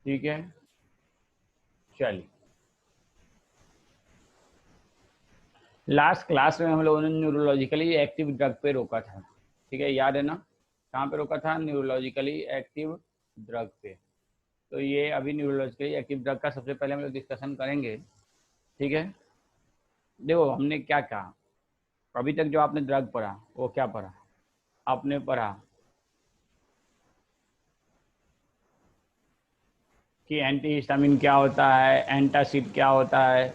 ठीक है, चलिए लास्ट क्लास में हम लोगों ने न्यूरोलॉजिकली एक्टिव ड्रग पे रोका था। ठीक है, याद है ना? कहाँ पे रोका था? न्यूरोलॉजिकली एक्टिव ड्रग पे। तो ये अभी न्यूरोलॉजिकली एक्टिव ड्रग का सबसे पहले हम लोग डिस्कशन करेंगे। ठीक है, देखो हमने क्या कहा अभी तक। जो आपने ड्रग पढ़ा वो क्या पढ़ा? आपने पढ़ा कि एंटी हिस्टामिन क्या होता है, एंटासिड क्या होता है।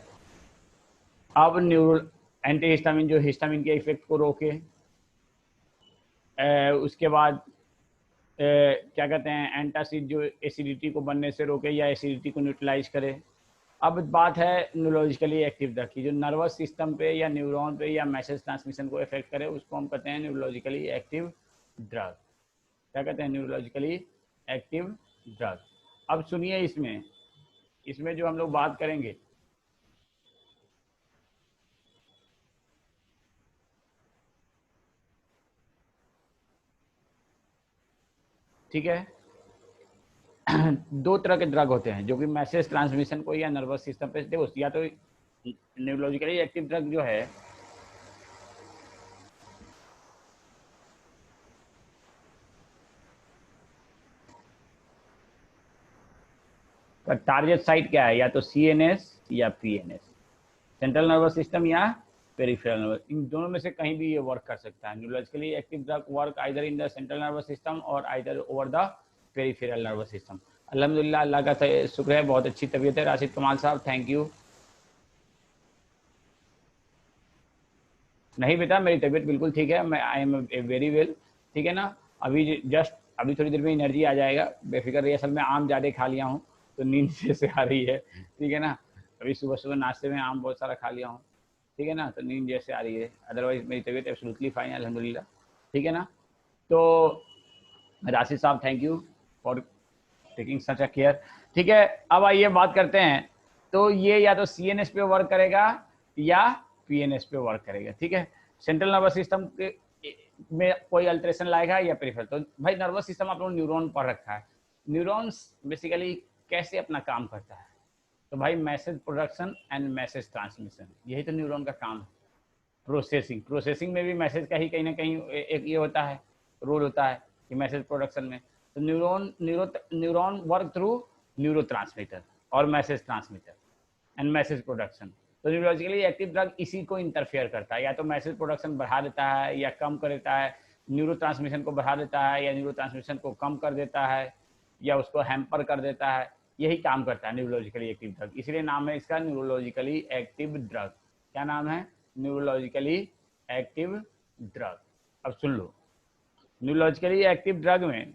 अब न्यूरो एंटी हिस्टामिन जो हिस्टामिन के इफेक्ट को रोके, उसके बाद क्या कहते हैं, एंटासिड जो एसिडिटी को बनने से रोके या एसिडिटी को न्यूट्रलाइज करे। अब बात है न्यूरोलॉजिकली एक्टिव ड्रग की, जो नर्वस सिस्टम पे या न्यूरॉन पे या मैसेज ट्रांसमिशन को इफेक्ट करे, उसको हम कहते हैं न्यूरोलॉजिकली एक्टिव ड्रग। क्या कहते हैं? Neurologically active drug. अब सुनिए, इसमें इसमें जो हम लोग बात करेंगे, ठीक है, दो तरह के ड्रग होते हैं जो कि मैसेज ट्रांसमिशन को या नर्वस सिस्टम पे, देखो या तो न्यूरोलॉजिकली एक्टिव ड्रग जो है का टारगेट साइट क्या है, या तो सीएनएस या पीएनएस, सेंट्रल नर्वस सिस्टम या पेरिफेरल नर्वस। इन दोनों में से कहीं भी ये वर्क कर सकता है। Neurologically active drug work either in the central nervous system और either over the peripheral nervous system. अल्हम्दुलिल्लाह, अल्लाह का शुक्र है, बहुत अच्छी तबीयत है राशिद कमाल साहब, थैंक यू। नहीं बेटा, मेरी तबीयत बिल्कुल ठीक है, मैं आई एम वेरी वेल। ठीक है ना? अभी जस्ट अभी थोड़ी देर में एनर्जी आ जाएगा, बेफिक्र रहिए। असल में आम ज़्यादा खा लिया हूँ तो नींद जैसे आ रही है। ठीक है ना? अभी सुबह सुबह नाश्ते में आम बहुत सारा खा लिया हूँ। ठीक है ना? तो नींद जैसे आ रही है, अदरवाइज मेरी तबीयत एब्सोल्युटली फाइन है, अल्हम्दुलिल्लाह। ठीक है ना? तो राशिद साहब, thank you for taking such a care. ठीक है, अब आइए बात करते हैं। तो ये या तो सीएनएस पे वर्क करेगा या पीएनएस पे वर्क करेगा। ठीक है, सेंट्रल नर्वस सिस्टम में कोई अल्टरेशन लाएगा या पेरिफेरल। तो भाई नर्वस सिस्टम आप लोग न्यूरॉन पढ़ रखा है। न्यूरॉन्स बेसिकली कैसे अपना काम करता है? तो भाई message production and message transmission, यही तो न्यूरॉन का काम है। प्रोसेसिंग, प्रोसेसिंग में भी मैसेज का ही कहीं ना कहीं एक ये होता है, रोल होता है कि मैसेज प्रोडक्शन में। तो neuron work through neurotransmitter और message transmitter and message production. तो न्यूरोलॉजिकली एक्टिव ड्रग इसी को इंटरफेयर करता है, या तो मैसेज प्रोडक्शन बढ़ा देता है या कम कर देता है, न्यूरो ट्रांसमिशन को बढ़ा देता है या न्यूरो ट्रांसमिशन को कम कर देता है, या उसको हैम्पर कर देता है। यही काम करता है न्यूरोलॉजिकली एक्टिव ड्रग, इसलिए नाम है इसका न्यूरोलॉजिकली एक्टिव ड्रग। क्या नाम है? Neurologically active drug. अब सुन लो, न्यूरोलॉजिकली एक्टिव ड्रग में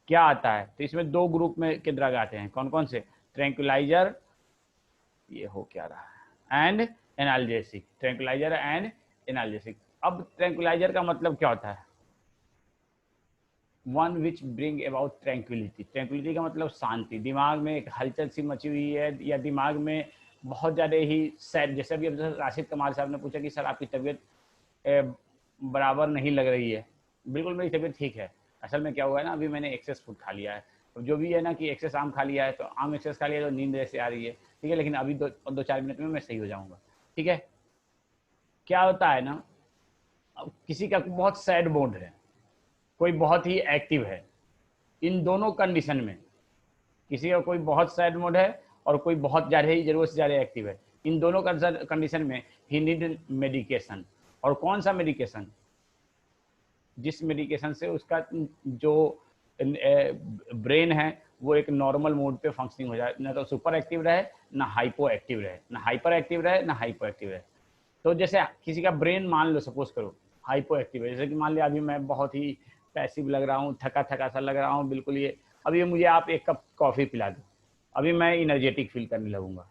क्या आता है। तो इसमें दो ग्रुप में के ड्रग आते हैं, कौन कौन से? ट्रैंक्विलाइजर, ये हो क्या रहा है, and analgesic. Tranquilliser and analgesic. अब ट्रैंक्विलाइजर का मतलब क्या होता है? One which bring about tranquillity. Tranquillity का मतलब शांति, दिमाग में एक हलचल सी मची हुई है या दिमाग में बहुत ज़्यादा ही सैड। जैसे अभी राशिद कमाल साहब ने पूछा कि सर आपकी तबीयत बराबर नहीं लग रही है। बिल्कुल मेरी तबीयत ठीक है। असल में क्या हुआ है ना, अभी मैंने एक्सेस फूड खा लिया है। तो जो भी है ना कि एक्सेस आम खा लिया है, तो आम एक्सेस खा लिया तो नींद ऐसे आ रही है। ठीक है, लेकिन अभी दो चार मिनट में मैं सही हो जाऊंगा। ठीक है, क्या होता है ना, अब किसी का बहुत सैड मूड है, कोई बहुत ही एक्टिव है। इन दोनों कंडीशन में, किसी का कोई बहुत सैड मूड है और कोई बहुत ज़्यादा ही जरूरत से ज़्यादा एक्टिव है, इन दोनों कंडीशन में ही नीड मेडिकेशन। और कौन सा मेडिकेशन? जिस मेडिकेशन से उसका जो ब्रेन है वो एक नॉर्मल मोड पे फंक्शनिंग हो जाए, ना तो सुपर एक्टिव रहे ना हाइपो एक्टिव रहे, ना हाइपर एक्टिव रहे ना हाइपो एक्टिव रहे। तो जैसे किसी का ब्रेन मान लो सपोज करो हाइपो एक्टिव है, जैसे कि मान लिया अभी मैं बहुत ही पैसिव लग रहा हूँ, थका थका सा लग रहा हूँ बिल्कुल। ये अभी मुझे आप एक कप कॉफ़ी पिला दो, अभी मैं इनर्जेटिक फील करने लगूंगा।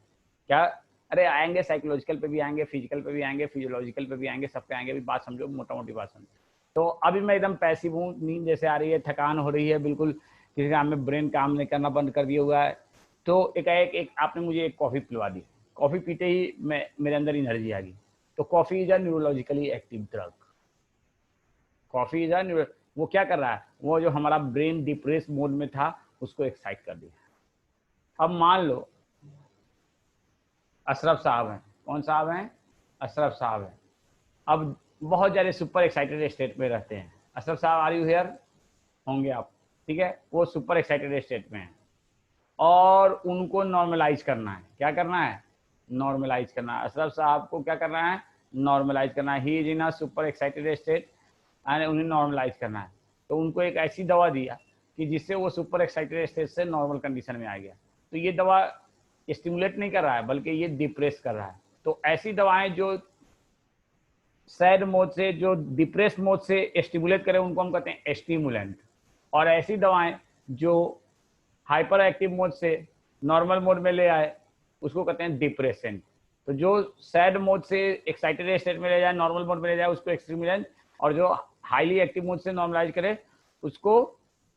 क्या? अरे आएंगे, साइकोलॉजिकल पे भी आएंगे, फिजिकल पे भी आएंगे, फिजियोलॉजिकल पे भी आएंगे, सब पे आएंगे। अभी बात समझो, मोटा मोटी बात समझो। तो अभी मैं एकदम पैसिव हूँ, नींद जैसे आ रही है, थकान हो रही है बिल्कुल, किसी काम में ब्रेन काम नहीं करना बंद कर दिया हुआ है। तो एक आपने मुझे एक कॉफ़ी पिलवा दी, कॉफ़ी पीते ही मैं मेरे अंदर एनर्जी आ गई। तो coffee is a neurologically active drug. Coffee is a, वो क्या कर रहा है, वो जो हमारा ब्रेन डिप्रेस मोड में था उसको एक्साइट कर दिया। अब मान लो अशरफ साहब हैं, कौन साहब हैं? अशरफ साहब हैं। अब बहुत ज़्यादा सुपर एक्साइटेड स्टेट में रहते हैं। अशरफ साहब आर यू हेयर? होंगे आप, ठीक है। वो सुपर एक्साइटेड स्टेट में हैं और उनको नॉर्मलाइज करना है। क्या करना है? नॉर्मलाइज करना है। अशरफ साहब को क्या करना है? नॉर्मलाइज करना है। He is in a super excited state and उन्हें नॉर्मलाइज करना है। तो उनको एक ऐसी दवा दिया कि जिससे वो सुपर एक्साइटेड स्टेट से नॉर्मल कंडीशन में आ गया। तो ये दवा स्टिमुलेट नहीं कर रहा है बल्कि ये डिप्रेस कर रहा है। तो ऐसी दवाएं जो सैड मोड से, जो डिप्रेस मोड से स्टिमुलेट करें, उनको हम कहते हैं स्टिमुलेंट। और ऐसी दवाएं जो हाइपर एक्टिव मोड से नॉर्मल मोड में ले आए, उसको कहते हैं डिप्रेसेंट। तो जो सैड मोड से एक्साइटेड स्टेट में ले जाए, नॉर्मल मोड में ले जाए, उसको स्टिमुलेंट, और जो हाईली एक्टिव मोड से नॉर्मलाइज करे उसको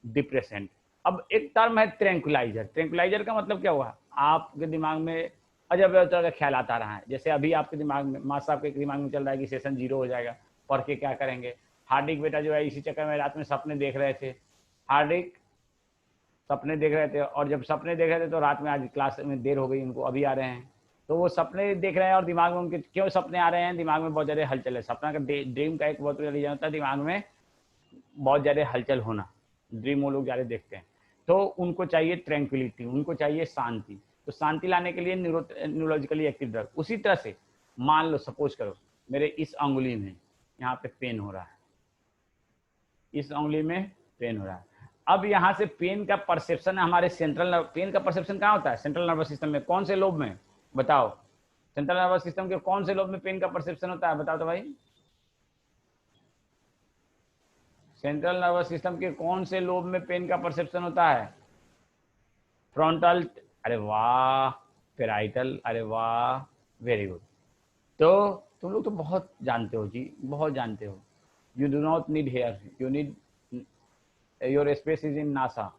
डिप्रेसेंट। अब एक टर्म है ट्रैंक्विलाइजर। ट्रैंक्विलाइजर का मतलब क्या हुआ? आपके दिमाग में अजब अजब का ख्याल आता रहा है। जैसे अभी आपके दिमाग में, माँ साहब के दिमाग में चल रहा है कि सेशन 0 हो जाएगा, पढ़ के क्या करेंगे। हार्दिक बेटा जो है इसी चक्कर में रात में सपने देख रहे थे। हार्दिक सपने देख रहे थे, और जब सपने देख रहे थे तो रात में, आज क्लास में देर हो गई उनको, अभी आ रहे हैं। तो वो सपने देख रहे हैं और दिमाग में उनके क्यों सपने आ रहे हैं? दिमाग में बहुत ज़्यादा हलचल है। सपना का ड्रीम का एक बहुत बड़ा रीजन होता है दिमाग में बहुत ज़्यादा हलचल होना। ड्रीम वो लोग ज़्यादा देखते हैं। तो उनको चाहिए ट्रैंक्विलिटी, उनको चाहिए शांति। तो शांति लाने के लिए न्यूरोलॉजिकली एक्टिव ड्रग। उसी तरह से मान लो, सपोज करो मेरे इस अंगुली में यहाँ पे पेन हो रहा है, इस उंगली में पेन हो रहा है। अब यहाँ से पेन का परसेप्शन हमारे सेंट्रल, पेन का परसेप्शन कहाँ होता है? सेंट्रल नर्वस सिस्टम में। कौन से लोब में? बताओ। सेंट्रल नर्वस सिस्टम के कौन से लोब में पेन का परसेप्शन होता है? बताओ तो भाई। सेंट्रल नर्वस सिस्टम के कौन से लोब में पेन का परसेप्शन होता है? फ्रंटल, अरे वाह। पेराइटल, अरे वाह, वेरी गुड। तो तुम लोग तो बहुत जानते हो जी, बहुत जानते हो। You do not need hair, you need your space is in NASA.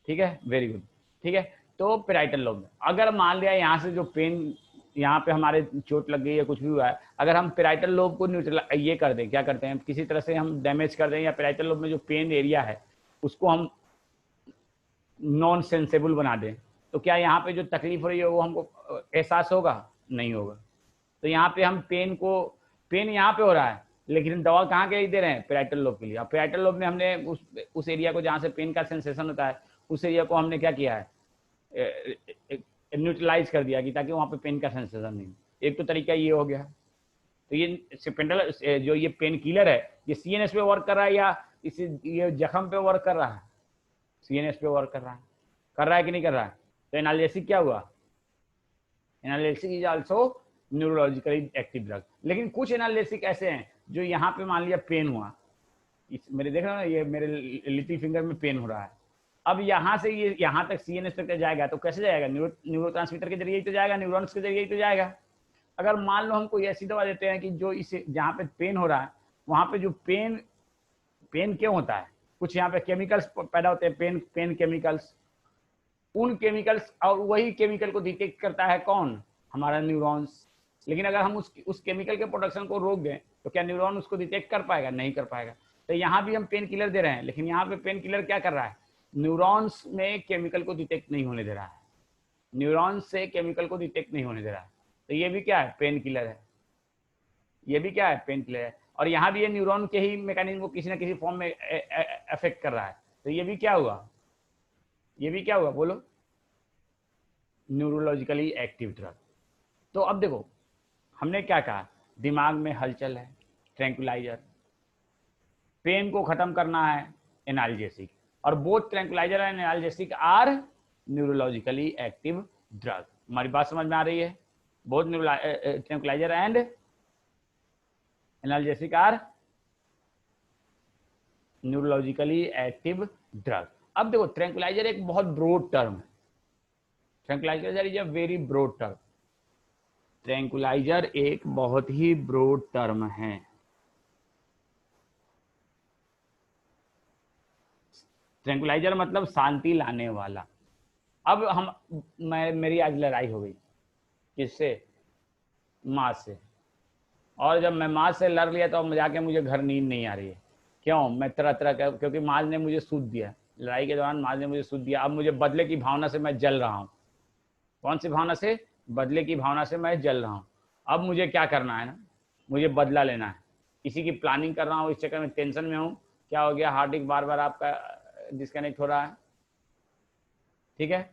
ठीक है, वेरी गुड। ठीक है, तो पेराइटल लोब में अगर मान लिया यहाँ से जो पेन, यहाँ पे हमारे चोट लग गई है, कुछ भी हुआ है, अगर हम पेराइटल लोब को न्यूट्रल ये कर दें, क्या करते हैं, किसी तरह से हम डैमेज कर दें, या पेराइटल लोब में जो पेन एरिया है उसको हम नॉन सेंसेबल बना दें, तो क्या यहाँ पे जो तकलीफ हो रही है वो हमको एहसास होगा? नहीं होगा। तो यहाँ पे हम पेन को, पेन यहाँ पे हो रहा है लेकिन दवा कहाँ के लिए दे रहे हैं? पेराइटल लोब के लिए। अब पेराइटल लोब में हमने उस एरिया को जहाँ से पेन का सेंसेशन होता है, उस एरिया को हमने क्या किया है? न्यूट्रलाइज कर दिया, कि ताकि वहाँ पे पेन का सेंसेशन नहीं। एक तो तरीका ये हो गया। तो ये सिपेंडल जो ये पेन किलर है, ये सीएनएस पे वर्क कर रहा है या इसी ये जख्म पे वर्क कर रहा है? सीएनएस पे वर्क कर रहा है कि नहीं कर रहा है? तो एनाल्जेसिक क्या हुआ? Analgesic is also neurologically active drug. लेकिन कुछ एनाल्जेसिक ऐसे हैं जो यहाँ पे मान लिया पेन हुआ, मेरे देख रहे हो ना, ये मेरे लिटिल फिंगर में पेन हो रहा है। अब यहाँ से ये यहाँ तक सीएनएस तक जाएगा, तो कैसे जाएगा? न्यूरोट्रांसमीटर के जरिए ही तो जाएगा, न्यूरॉन्स के जरिए ही तो जाएगा। अगर मान लो हम कोई ऐसी दवा देते हैं कि जो इसे, जहाँ पे पेन हो रहा है वहाँ पे जो पेन, पेन क्यों होता है? कुछ यहाँ पे केमिकल्स पैदा होते हैं, पेन केमिकल्स। उन केमिकल्स, और वही केमिकल को डिटेक्ट करता है कौन? हमारा न्यूरॉन्स। लेकिन अगर हम उस केमिकल के प्रोडक्शन को रोक दें तो क्या न्यूरॉन उसको डिटेक्ट कर पाएगा? नहीं कर पाएगा। तो यहाँ भी हम पेन किलर दे रहे हैं, लेकिन यहाँ पे पेन किलर क्या कर रहा है? न्यूरॉन्स में केमिकल को डिटेक्ट नहीं होने दे रहा है, न्यूरॉन्स से केमिकल को डिटेक्ट नहीं होने दे रहा है। तो ये भी क्या है? पेन किलर है। ये भी क्या है? पेन किलर है। और यहाँ भी ये न्यूरॉन के ही मैकेनिज्म को किसी ना किसी फॉर्म में अफेक्ट कर रहा है। तो ये भी क्या हुआ? ये भी क्या हुआ बोलो? Neurologically active drug. तो अब देखो हमने क्या कहा, दिमाग में हलचल है, ट्रैंक्विलाइजर। पेन को खत्म करना है, एनाल्जेसिक। और both tranquilliser and analgesic are neurologically active drug. हमारी बात समझ में आ रही है? Both tranquilliser and analgesic are neurologically active drug. अब देखो ट्रैंक्विलाइजर एक बहुत ब्रॉड टर्म है। Tranquilliser is a very broad term. Tranquilliser एक बहुत ही ब्रॉड टर्म है। ट्रैंक्विलाइजर मतलब शांति लाने वाला। अब मेरी आज लड़ाई हो गई, किससे? माँ से। और जब मैं माँ से लड़ लिया तो अब जाके मुझे घर नींद नहीं आ रही है। क्यों? मैं तरह तरह का, क्योंकि माँ ने मुझे सूद दिया, लड़ाई के दौरान माँ ने मुझे सूद दिया। अब मुझे बदले की भावना से मैं जल रहा हूँ। कौन सी भावना से? बदले की भावना से मैं जल रहा हूँ। अब मुझे क्या करना है ना, मुझे बदला लेना है। इसी की प्लानिंग कर रहा हूँ, इस चक्कर में टेंशन में हूँ। क्या हो गया, हार्दिक बार बार आपका डिस्कनेक्ट हो रहा है, ठीक है।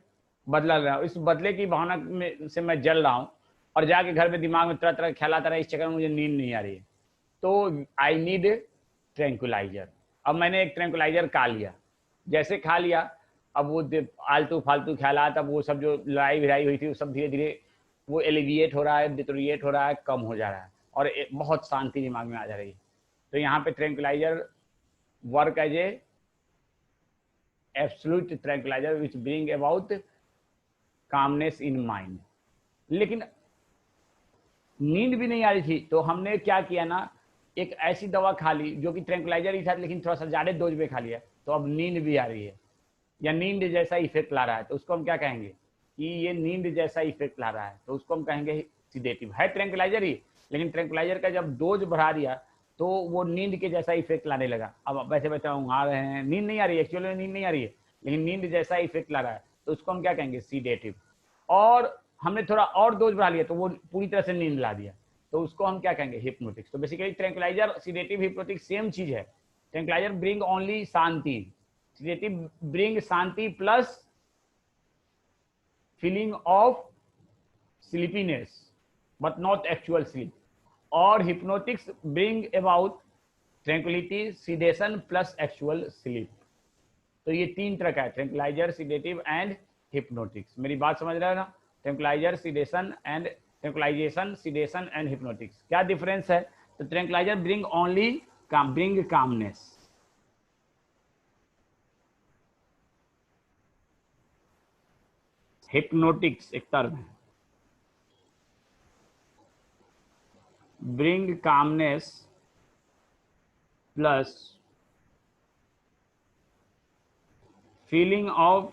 बदला ले रहा हूँ, इस बदले की भावना में से मैं जल रहा हूँ, और जाके घर में दिमाग में तरह तरह ख्याल आता रहा, इस चक्कर में मुझे नींद नहीं आ रही है। तो आई नीड ट्रैंकुलाइजर। अब मैंने एक ट्रैंकुलाइजर खा लिया, जैसे खा लिया, अब वो आलतू फालतू ख्यालात, अब वो सब जो लड़ाई भिड़ाई हुई थी वो सब धीरे धीरे वो एलिविएट हो रहा है, डिटोरिएट हो रहा है, कम हो जा रहा है, और बहुत शांति दिमाग में आ जा रही है। तो यहाँ पे tranquilliser work as a absolute tranquilliser which bring about calmness in mind. लेकिन नींद भी नहीं आ रही थी, तो हमने क्या किया ना, एक ऐसी दवा खा ली जो कि ट्रैंकुलाइजर ही था, लेकिन थोड़ा सा ज्यादा डोज में खा लिया, तो अब नींद भी आ रही है, या नींद जैसा इफेक्ट ला रहा है। तो उसको हम क्या कहेंगे कि ये नींद जैसा इफेक्ट ला रहा है, तो उसको हम कहेंगे सिडेटिव। है ट्रैंकुलाइजर ही, लेकिन ट्रैंकुलाइजर का जब डोज बढ़ा दिया तो वो नींद के जैसा इफेक्ट लाने लगा। अब वैसे बैठे आ रहे हैं, नींद नहीं आ रही है, एक्चुअली में नींद नहीं आ रही है, लेकिन नींद जैसा इफेक्ट ला रहा है, तो उसको हम क्या कहेंगे, सीडेटिव। और हमने थोड़ा और डोज बढ़ा लिया तो वो पूरी तरह से नींद ला दिया, तो उसको हम क्या कहेंगे, हिप्नोटिक्स। तो basically tranquilliser, sedative, hypnotics same चीज है। ट्रैंकुलाइजर ब्रिंग ओनली शांति, सीडेटिव ब्रिंग शांति plus feeling of sleepiness but not actual sleep, और hypnotics bring about tranquility, sedation plus actual sleep। तो ये तीन तरह का है, ट्रैंकुलाइजर, सीडेटिव एंड हिप्नोटिक्स। मेरी बात समझ रहे हो ना? Tranquilizer, sedation and tranquilization, sedation and hypnotics, क्या डिफरेंस है? तो tranquilizer bring only bring calmness, hypnotics एक टर्म है, bring calmness plus feeling of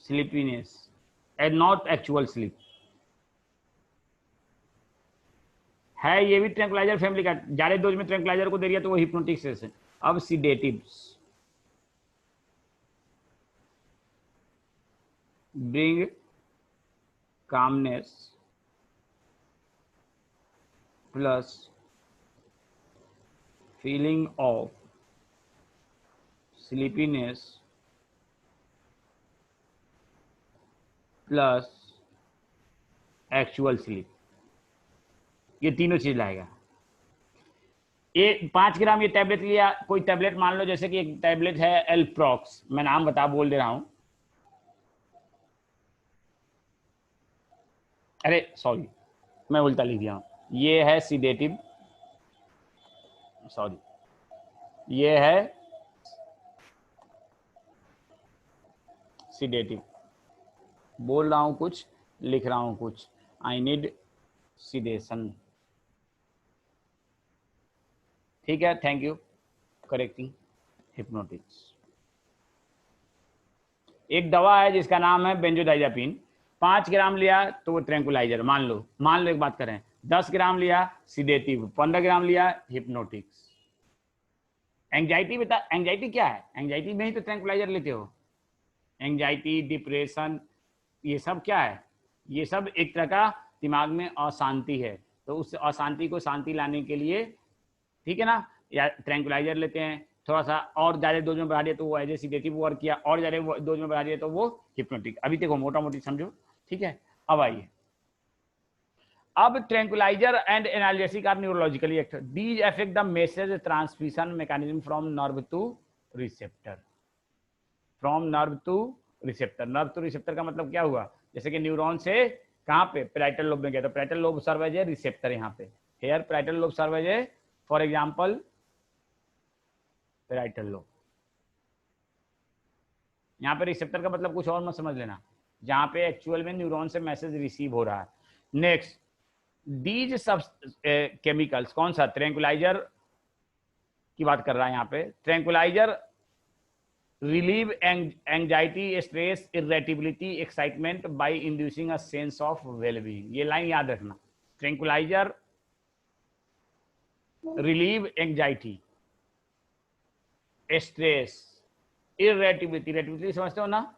sleepiness and not actual sleep। है ये भी ट्रैंकुलाइजर फैमिली का, ज्यादा डोज में ट्रैंकुलाइजर को दे दिया तो वो हिप्नोटिक्स है। अब sedatives bring calmness plus feeling of sleepiness plus actual sleep, ये तीनों चीज लाएगा। ये 5 ग्राम ये टैबलेट लिया, कोई टैबलेट मान लो, जैसे कि एक टैबलेट है एल्प्रॉक्स, मैं नाम बोल दे रहा हूं, अरे सॉरी मैं उल्टा लिख दिया हूं, ये है सीडेटिव, सॉरी ये है सीडेटिव, बोल रहा हूं कुछ, लिख रहा हूं कुछ, आई नीड सीडेशन, ठीक है, थैंक यू करेक्टिंग हिप्नोटिक्स। एक दवा है जिसका नाम है बेंजोडाइजापिन, 5 ग्राम लिया तो वो ट्रैंकुलाइजर, मान लो एक बात करें, 10 ग्राम लिया सीडेटिव, 15 ग्राम लिया हिप्नोटिक्स। एंजाइटी बता, एंजाइटी क्या है? एंजाइटी में ही तो ट्रैंकुलाइजर लेते हो। एंजाइटी, डिप्रेशन, ये सब क्या है? ये सब एक तरह का दिमाग में अशांति है, तो उस अशांति को शांति लाने के लिए, ठीक है ना, या ट्रैंकुलाइजर लेते हैं, थोड़ा सा और ज्यादा डोज में बढ़ा दिया तो वो एज ए सीडेटिव वर्क किया, और ज्यादा डोज में बढ़ा दिया तो वो हिप्नोटिक। अभी देखो मोटा मोटी समझो, ठीक है। अब आइए, अब tranquilliser and analgesic are neurologically act, these affect the message transmission mechanism from nerve to receptor, from nerve to receptor. Nerve to receptor का मतलब क्या हुआ? जैसे कि न्यूरॉन से कहां पे, पैराइटल लोब में गया, तो parietal lobe serve as a receptor, यहाँ पे here parietal lobe serve as a, for example parietal lobe. यहाँ पे रिसेप्टर का मतलब कुछ और मत समझ लेना, जहां पे एक्चुअल में न्यूरॉन से मैसेज रिसीव हो रहा है। नेक्स्ट, दीज सब केमिकल्स, कौन सा? ट्रैंकुलाइजर की बात कर रहा है यहाँ पे। Tranquilliser relieve anxiety, stress, irritability, excitement by inducing a sense of wellbeing. ये लाइन याद रखना, tranquilliser relieve anxiety, stress, irritability, irritability समझते हो ना,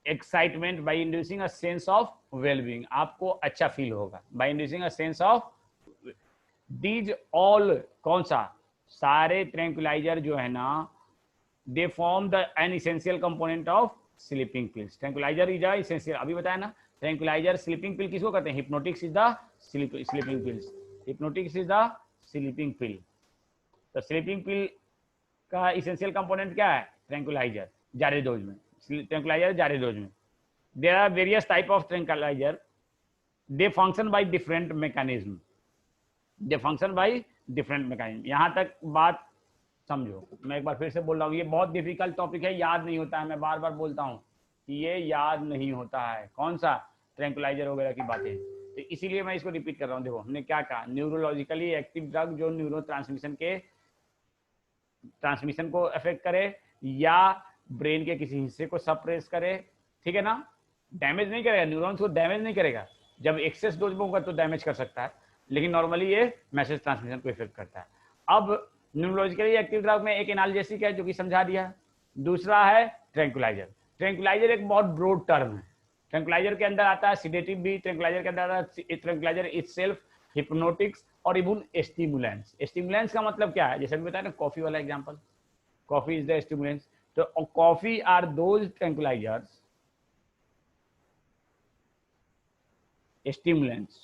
excitement by inducing a sense of wellbeing, आपको अच्छा फील होगा by inducing a sense of, these all, कौन सा, सारे ट्रैंक्विलाइजर जो है ना, they form the an essential component of sleeping pills. Tranquilliser is a essential, अभी बताया ना, ट्रैंक्विलाइजर स्लीपिंग पिल किसको कहते हैं, hypnotics is the sleeping pills, hypnotics is the sleeping pill. तो स्लीपिंग पिल का इसेंशियल कंपोनेंट क्या है, ट्रैंक्विलाइजर जारी डोज में, ट्रैंक्विलाइजर जारी डोज में। There are various type of tranquilliser, they function by different mechanism, they function by different mechanism. यहां तक बात समझो, मैं एक बार फिर से बोल रहा हूँ, ये बहुत डिफिकल्ट टॉपिक है, याद नहीं होता है, मैं बार बार बोलता हूँ कि ये याद नहीं होता है, कौन सा, ट्रैंक्विलाइजर वगैरह की बातें, तो इसीलिए मैं इसको रिपीट कर रहा हूँ। देखो हमने क्या कहा, न्यूरोलॉजिकली एक्टिव ड्रग जो न्यूरो ट्रांसमिशन को अफेक्ट करे या ब्रेन के किसी हिस्से को सप्रेस करे, ठीक है ना, डैमेज नहीं करेगा, न्यूरॉन्स को डैमेज नहीं करेगा, जब एक्सेस डोज में होगा तो डैमेज कर सकता है, लेकिन नॉर्मली ये मैसेज ट्रांसमिशन को इफेक्ट करता है। अब न्यूरोलॉजिकली एक्टिव ड्रग में एक एनाल्जेसिक है जो कि समझा दिया, दूसरा है ट्रैंक्विलाइजर। ट्रैंक्विलाइजर एक बहुत ब्रॉड टर्म है, ट्रैंक्विलाइजर के अंदर आता है सिडेटिव भी, ट्रैंक्विलाइजर के अंदर आता है ट्रैंक्विलाइजर इटसेल्फ, हिप्नोटिक्स और इवन स्टिमुलेंट्स। स्टिमुलेंट्स का मतलब क्या है, जैसे भी बताया ना, कॉफी वाला example, coffee is the stimulants, तो coffee are those tranquilizers, stimulants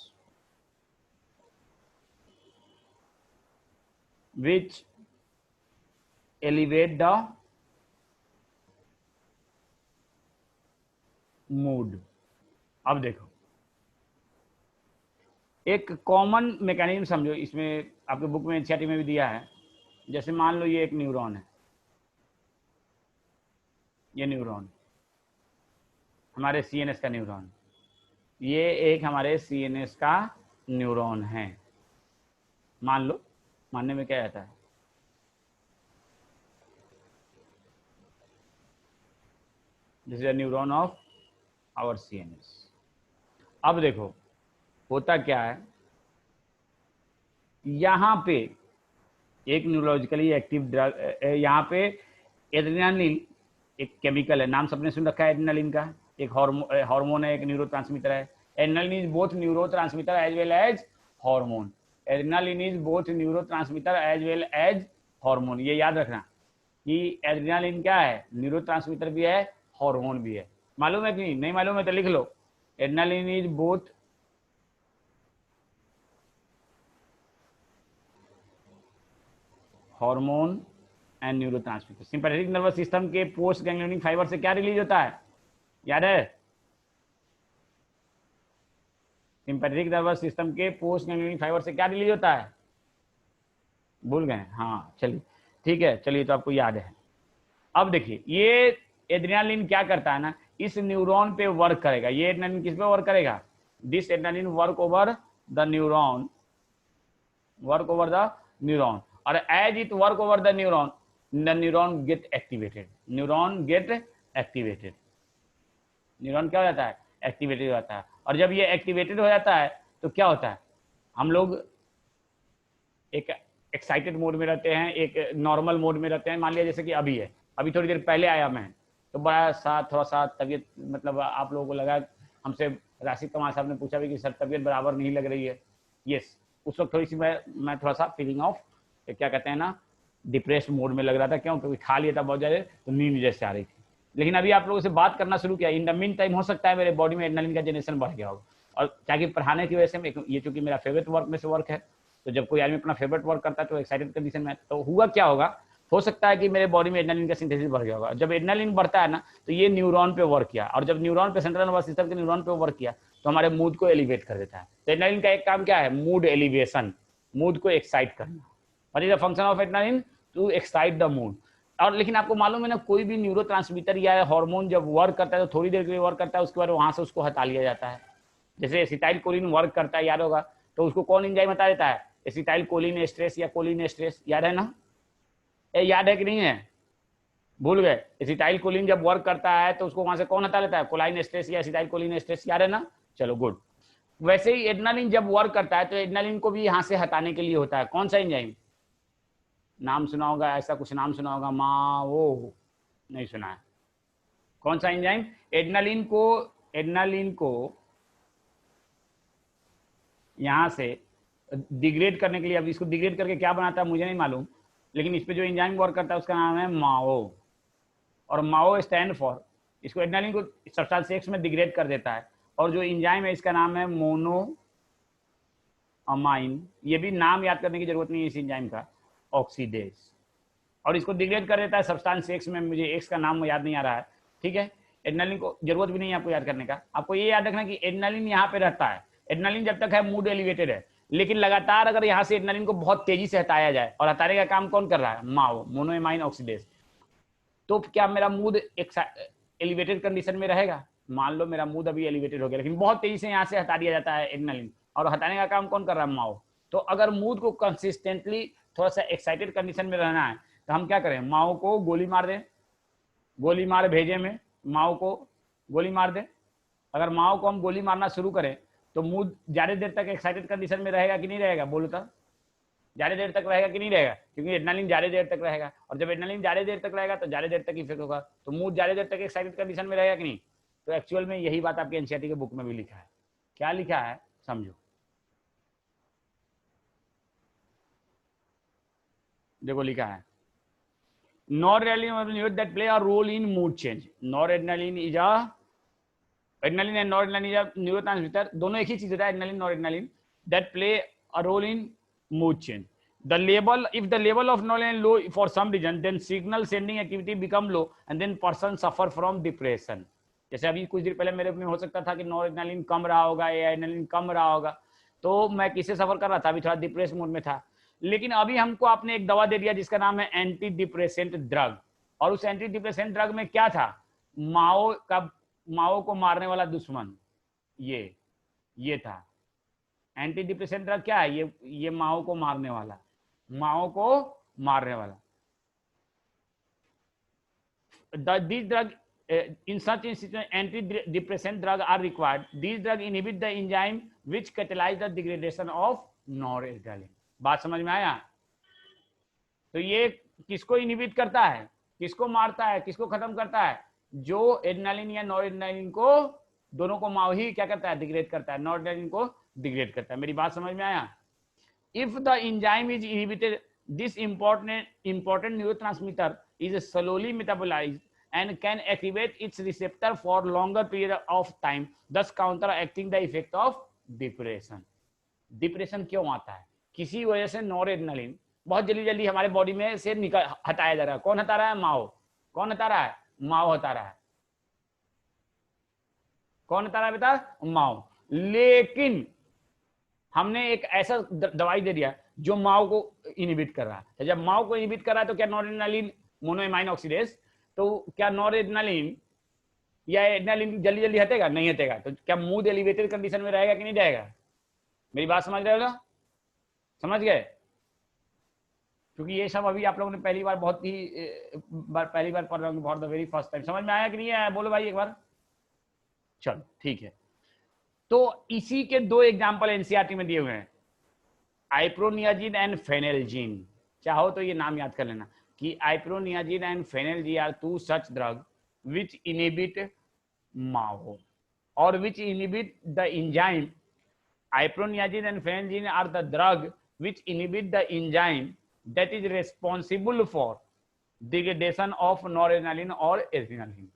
which elevate the mood। अब देखो एक कॉमन मैकेनिज्म समझो, इसमें आपके बुक में एनसीईआरटी में भी दिया है, जैसे मान लो ये एक न्यूरॉन है, ये न्यूरॉन हमारे सीएनएस का न्यूरॉन, ये एक हमारे सीएनएस का न्यूरॉन है, मान लो, मानने में क्या आता है, this is a neuron of our CNS. अब देखो होता क्या है, यहां पे एक न्यूरोलॉजिकली एक्टिव ड्रग, यहाँ पे एड्रेनालिन एक केमिकल है, नाम सबने सुन रखा है एड्रेनालिन का, एक हार्मोन है, एक न्यूरोट्रांसमीटर है। Adrenaline is both neurotransmitter as well as hormone, adrenaline is both neurotransmitter as well as hormone. ये याद रखना कि एड्रेनालिन क्या है, न्यूरोट्रांसमीटर भी है, हार्मोन भी है। मालूम है कि नहीं मालूम है तो लिख लो, adrenaline is both hormone and neurotransmitter. Sympathetic nervous system के पोस्ट गैंग्लियोनिक फाइबर से क्या रिलीज होता है, याद है, सिंपैथेटिक नर्वस सिस्टम के पोस्ट गैंग्लियोनिक फाइबर से क्या रिलीज होता है, भूल गए, हाँ चलिए ठीक है, चलिए तो आपको याद है। अब देखिए ये एड्रेनालिन क्या करता है ना, इस न्यूरॉन पे वर्क करेगा, ये एड्रेनालिन किस पे वर्क करेगा, this adrenaline work over the neuron, work over the neuron, और as it work over the neuron get activated, neuron get activated, neuron क्या हो जाता है, एक्टिवेटेड हो जाता है। और जब ये एक्टिवेटेड हो जाता है तो क्या होता है, हम लोग एक एक्साइटेड मोड में रहते हैं, एक नॉर्मल मोड में रहते हैं। मान लिया जैसे कि अभी है, अभी थोड़ी देर पहले आया मैं, तो बड़ा सा थोड़ा सा तबीयत, मतलब आप लोगों को लगा, हमसे राशिद कमाल साहब ने पूछा भी कि सर तबीयत बराबर नहीं लग रही है, यस, उस वक्त थोड़ी सी मैं थोड़ा सा फीलिंग ऑफ क्या कहते हैं ना, डिप्रेस मोड में लग रहा था, क्यों, क्योंकि खा लिया था बहुत ज़्यादा, तो नींद जैसे आ रही थी। लेकिन अभी आप लोगों से बात करना शुरू किया, इन द मीन टाइम हो सकता है मेरे बॉडी में एड्रेनालिन का जनरेशन बढ़ गया होगा, और ताकि पढ़ाने की वजह से, ये चूंकि मेरा फेवरेट वर्क में से वर्क है, तो जब कोई आदमी अपना फेवरेट वर्क करता है तो एक्साइटेड कंडीशन में, तो हुआ क्या होगा, हो सकता है कि मेरे बॉडी में एड्रेनालिन का सिंथेसिस बढ़ गया होगा। जब एड्रेनालिन बढ़ता है ना, तो ये न्यूरॉन पे वर्क किया, और जब न्यूरॉन पे, सेंट्रल नर्वस सिस्टम के न्यूरॉन पे वर्क किया, तो हमारे मूड को एलिवेट कर देता है। तो एड्रेनालिन का एक काम क्या है, मूड एलिवेशन, मूड को एक्साइट करना। What is the function of adrenaline, to excite the mood. और लेकिन आपको मालूम है ना, कोई भी न्यूरोट्रांसमीटर या हार्मोन जब वर्क करता है तो थोड़ी देर के लिए वर्क करता है, उसके बाद वहां से उसको हटा लिया जाता है। जैसे एसिटाइलकोलिन वर्क करता है, याद होगा, तो उसको कौन एंजाइम हटा देता है, एसिटाइलकोलिन एस्ट्रेस या कोलिन एस्ट्रेस, याद है ना, याद है कि नहीं है, भूल गए, एसिटाइलकोलिन जब वर्क करता है तो उसको वहां से कौन हटा लेता है, कोलाइन एस्ट्रेस या एसिटाइलकोलिन एस्ट्रेस, याद है ना, चलो गुड। वैसे ही एड्रेनालिन जब वर्क करता है तो एड्रेनालिन को भी यहाँ से हटाने के लिए होता है, कौन सा एंजाइम, नाम सुना होगा, ऐसा कुछ नाम सुना होगा, माओ, नहीं सुना है। कौन सा एंजाइम? एड्रेनालिन को यहां से डिग्रेड करने के लिए, अब इसको डिग्रेड करके क्या बनाता है मुझे नहीं मालूम, लेकिन इस पे जो एंजाइम वर्क करता है उसका नाम है माओ, और माओ स्टैंड फॉर, इसको एड्रेनालिन को सब्सटेंस एक्स में डिग्रेड कर देता है, और जो एंजाइम है इसका नाम है मोनो अमाइन, ये भी नाम याद करने की जरूरत नहीं है इस एंजाइम का, ऑक्सीडेज, और इसको डिग्रेड कर देता है सब्सटेंस एक्स में, मुझे एक्स का नाम याद नहीं आ रहा है, ठीक है। एड्रेनालिन को जरूरत भी नहीं है आपको याद करने का, आपको ये याद रखना कि एड्रेनालिन यहाँ पे रहता है, एड्रेनालिन जब तक है मूड एलिवेटेड है, लेकिन लगातार अगर यहाँ से एड्रेनालिन को बहुत तेजी से हटाया जाए, और हटाने का काम कौन कर रहा है? माओ, मोनोएमाइन ऑक्सीडेज, तो क्या मेरा मूड एलिवेटेड कंडीशन में रहेगा? मान लो मेरा मूड अभी एलिवेटेड हो गया, लेकिन बहुत तेजी से यहाँ से हटा दिया जाता है एड्रेनालिन, और हटाने का काम कौन कर रहा है? माओ। तो अगर मूड को कंसिस्टेंटली थोड़ा सा एक्साइटेड कंडीशन में रहना है तो हम क्या करें? माओ को गोली मार दें, गोली मार भेजे में माओ को गोली मार दें। अगर माओ को हम गोली मारना शुरू करें तो मूड ज्यादा देर तक एक्साइटेड कंडीशन में रहेगा कि नहीं रहेगा? बोलो तो, ज्यादा देर तक रहेगा कि नहीं रहेगा? क्योंकि एड्रेनालिन ज्यादा देर तक रहेगा, और जब एड्रेनालिन ज्यादा देर तक रहेगा तो ज्यादा देर तक इफेक्ट होगा, तो मूड ज्यादा देर तक एक्साइटेड कंडीशन में रहेगा कि नहीं? तो एक्चुअल में यही बात आपके एनसीईआरटी के बुक में भी लिखा है। क्या लिखा है समझो, देखो लिखा है, noradrenaline that play a role in mood change. Noradrenaline is a, adrenaline and noradrenaline is a neurotransmitter, दोनों एक ही चीज होता है, adrenaline noradrenaline, that play a role in mood change. The level, if the level of noradrenaline low for some reason, then signal sending activity become low and then person suffer from depression. जैसे अभी कुछ देर पहले मेरे में हो सकता था कि नॉरएड्रेनालिन कम रहा होगा या एड्रेनालिन कम रहा होगा, तो मैं किससे सफर कर रहा था? अभी थोड़ा डिप्रेस मूड में था, लेकिन अभी हमको आपने एक दवा दे दिया जिसका नाम है एंटी डिप्रेसेंट ड्रग, और उस एंटी डिप्रेसेंट ड्रग में क्या था? माओ को मारने वाला दुश्मन, ये था एंटी डिप्रेसेंट ड्रग। क्या है ये माओ को मारने वाला, माओ को मारने वाला। These drug in such instances antidepressant drug are required. These drug inhibit the enzyme which catalyze the degradation of noradrenaline. बात समझ में आया? तो ये किसको इनहिबिट करता है, किसको मारता है, किसको खत्म करता है? जो एड्रेनालिन या नॉरएड्रेनालिन को, दोनों को माओ ही क्या करता है? डिग्रेड करता है, नॉरएड्रेनालिन को डिग्रेड करता है। मेरी बात समझ में आया? If the enzyme is inhibited, this important neurotransmitter is slowly metabolized and can activate its receptor for longer period of time, thus counteracting the effect of depression. Depression क्यों आता है? किसी वजह से नॉरएड्रेनालिन बहुत जल्दी जल्दी हमारे बॉडी में से हटाया जा रहा है। कौन हटा रहा है? माओ। कौन हटा रहा है? माओ हटा रहा है। कौन हटा रहा है बेटा? माओ। लेकिन हमने एक ऐसा दवाई दे दिया जो माओ को इनहिबिट कर रहा है। जब माओ को इनहिबिट कर रहा है तो क्या नॉरएड्रेनालिन, मोनोएमाइन ऑक्सीडेज, तो क्या नॉरएड्रेनालिन या एड्रेनालिन जल्दी जल्दी हटेगा? नहीं हटेगा। तो क्या मूड एलिवेटेड कंडीशन में रहेगा कि नहीं रहेगा? मेरी बात समझ रहे हो ना? समझ गए? क्योंकि ये सब अभी आप लोगों ने पहली बार पढ़ रहे होंगे, for the very first time. समझ में आया कि नहीं आया? बोलो भाई एक बार। चलो ठीक है, तो इसी के दो एग्जाम्पल एनसीईआरटी में दिए हुए हैं, आइप्रोनियाजिन एंड फेनेल्जीन। चाहो तो ये नाम याद कर लेना कि iproniazid and phenelzine are two such drug which inhibit MAO और which inhibit the enzyme. Iproniazid and phenelzine are the drug which inhibit the enzyme that is responsible for degradation of noradrenaline और adrenaline।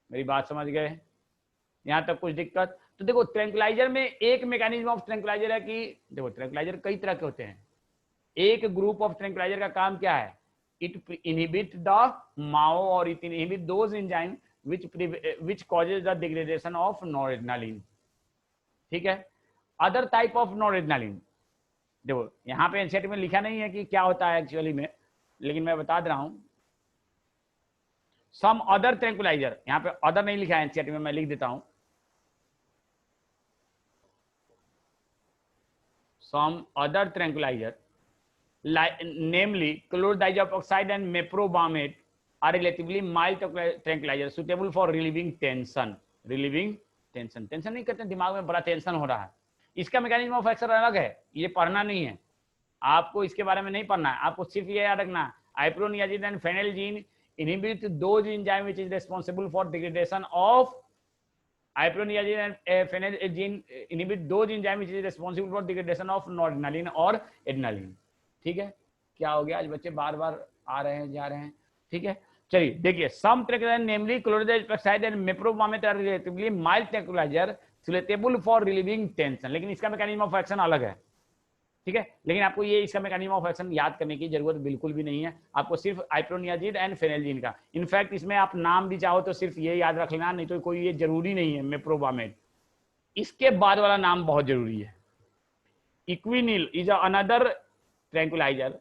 मेरी बात समझ गए? यहां तक कुछ दिक्कत? तो देखो ट्रैंक्विलाइजर में एक मैकेनिज्म ऑफ ट्रैंक्विलाइजर है कि देखो ट्रैंक्विलाइजर कई तरह के होते हैं। एक ग्रुप ऑफ ट्रैंक्विलाइजर का काम क्या है? इट इनहिबिट द माओ और it inhibit those enzyme which causes the degradation of noradrenaline। ठीक है। अदर टाइप ऑफ नॉरएड्रेनालिन, देखो यहाँ पे एनसीईआरटी में लिखा नहीं है कि क्या होता है एक्चुअली में, लेकिन मैं बता दे रहा हूं। सम अदर ट्रैंक्विलाइजर, यहाँ पे अदर नहीं लिखा है एनसीईआरटी में, मैं लिख देता हूं। Some other tranquilliser namely chlordiazepoxide and meprobamate are relatively mild tranquilizer suitable for relieving tension। Tension नहीं करते, दिमाग में बड़ा टेंशन हो रहा है, इसका मैकेनिज्म ऑफ एक्शन अलग है, ये पढ़ना नहीं है। आपको इसके बारे में नहीं पढ़ना है, आपको सिर्फ ये याद रखना आइप्रोनियाजिन and फेनेलजीन inhibit those enzyme which is responsible for degradation of iproniazine and phenelgene inhibit those enzyme which is responsible for degradation of noradrenaline और adrenaline। ठीक है, क्या हो गया, आज बच्चे बार बार आ रहे हैं जा रहे हैं। ठीक है, चलिए देखिए, some tranquilizer namely chlorodiazide peroxide and meprobamate are relatively mild tranquilizer suitable for relieving tension, लेकिन इसका मैकेनिज्म ऑफ एक्शन अलग है। ठीक है, लेकिन आपको ये इसका मैकेनिज्म ऑफ एक्शन याद करने की जरूरत बिल्कुल भी नहीं है, आपको सिर्फ आइप्रोनियाजिन एंड फेनेलजीन का, इनफैक्ट इसमें आप नाम भी चाहो तो सिर्फ ये याद रख लेना, नहीं तो कोई ये जरूरी नहीं है मेप्रोबामेट। इसके बाद वाला नाम बहुत जरूरी है, equanil is another tranquilizer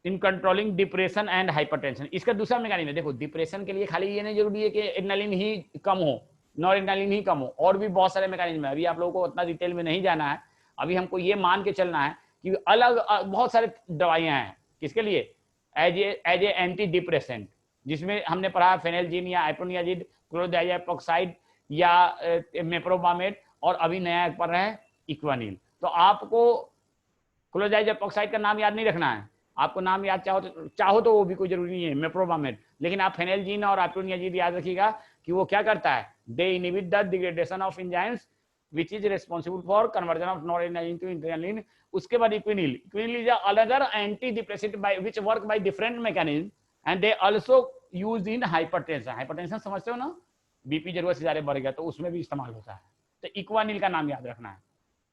in controlling depression and hypertension. इसका दूसरा मैकेनिज्म है, देखो डिप्रेशन के लिए खाली ये नहीं जरूरी है कि एड्रेनालिन ही कम हो, नॉर एड्रेनालिन ही कम हो, और भी बहुत सारे मैकेनिज्म है, अभी आप लोगों को उतना डिटेल में नहीं जाना है। अभी हमको ये मान के चलना है कि अलग बहुत सारे दवाइयां हैं किसके लिए, एज ए एंटी डिप्रेसेंट, जिसमें हमने पढ़ा फेनेलजीन या आइप्रोनियाजिन, क्लोरोडाइजाइड एपॉक्साइड या मेप्रोबामेट, और अभी नया पढ़ रहे हैं इक्वानिल। तो आपको क्लोरोडाइजाइड एपॉक्साइड का नाम याद नहीं रखना है, आपको नाम याद चाहो तो वो भी कोई जरूरी नहीं है, मेप्रोबामेट, लेकिन आप फेनेलजीन और आइप्रोनियाजिन याद रखिएगा कि वो क्या करता है, they inhibit the degradation of enzymes which is responsible for conversion of noradrenaline to adrenaline। उसके बाद इक्विनिल, इक्विनिल is another antidepressant by which work by different mechanism and they also used in hypertension। Hypertension समझते हो ना, BP जरूरत से ज्यादा बढ़ गया तो उसमें भी इस्तेमाल होता है, तो इक्वानिल का नाम याद रखना है।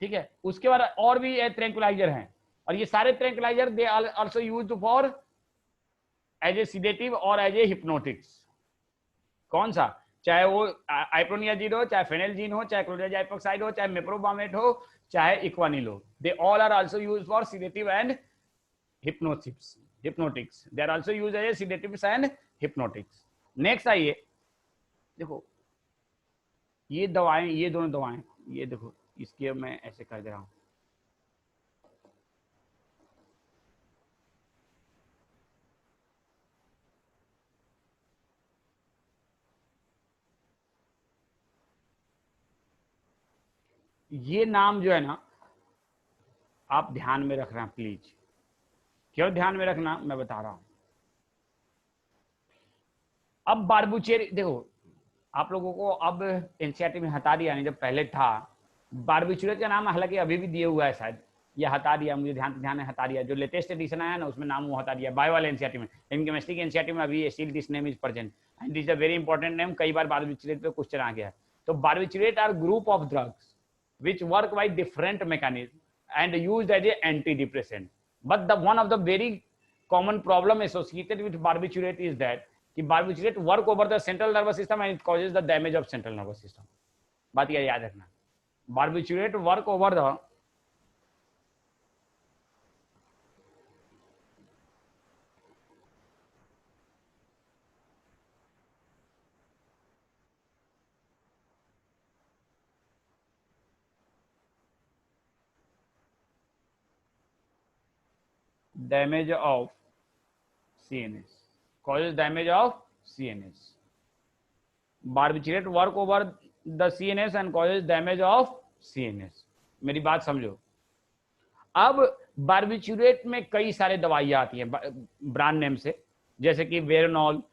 ठीक है, उसके बाद और भी ट्रैंक्विलाइजर हैं, और ये सारे tranquilliser they also used for as a sedative और एज ए हिप्नोटिक्स। कौन सा, चाहे वो आइप्रोनियाजिन हो, चाहे फेनेलजीन हो, चाहे क्लोरोडाइजाइड एपॉक्साइड हो, चाहे मेप्रोबामेट हो, चाहे इक्वानिल हो, they all are also used for sedative and hypnotics. They are also used as sedatives and hypnotics. Next आइए, देखो ये दवाएं, ये दोनों दवाएं, ये देखो इसके मैं ऐसे कर दे रहा हूं, ये नाम जो है ना आप ध्यान में रखना प्लीज। क्यों ध्यान में रखना, मैं बता रहा हूं। अब बारबुचेरी, देखो आप लोगों को अब एनसीईआरटी में हटा दिया, नहीं जब पहले था बारबुचेरेट का नाम, हालांकि अभी भी दिया हुआ है शायद, या हटा दिया, मुझे ध्यान है हटा दिया, जो लेटेस्ट एडिशन आया ना उसमें नाम वो हटा दिया, बायो वाले एनसीईआरटी में, लेकिन केमिस्ट्री के एनसीईआरटी में अभी still this name is present and is a very important name. कई बार बारबुचेरेट पे क्वेश्चन आ गया है। तो barbiturate are group of drugs which work by different mechanism and used as a antidepressant, but the one of the very common problem associated with barbiturate is that कि barbiturate work over the central nervous system and it causes the damage of central nervous system। बात ये याद रखना, barbiturate work over the damage of CNS, causes damage of CNS। barbiturate work over the CNS and causes damage of CNS। मेरी बात समझो। अब barbiturate में कई सारे दवाइयां आती हैं ब्रांड नेम से, जैसे कि वेरोनॉल,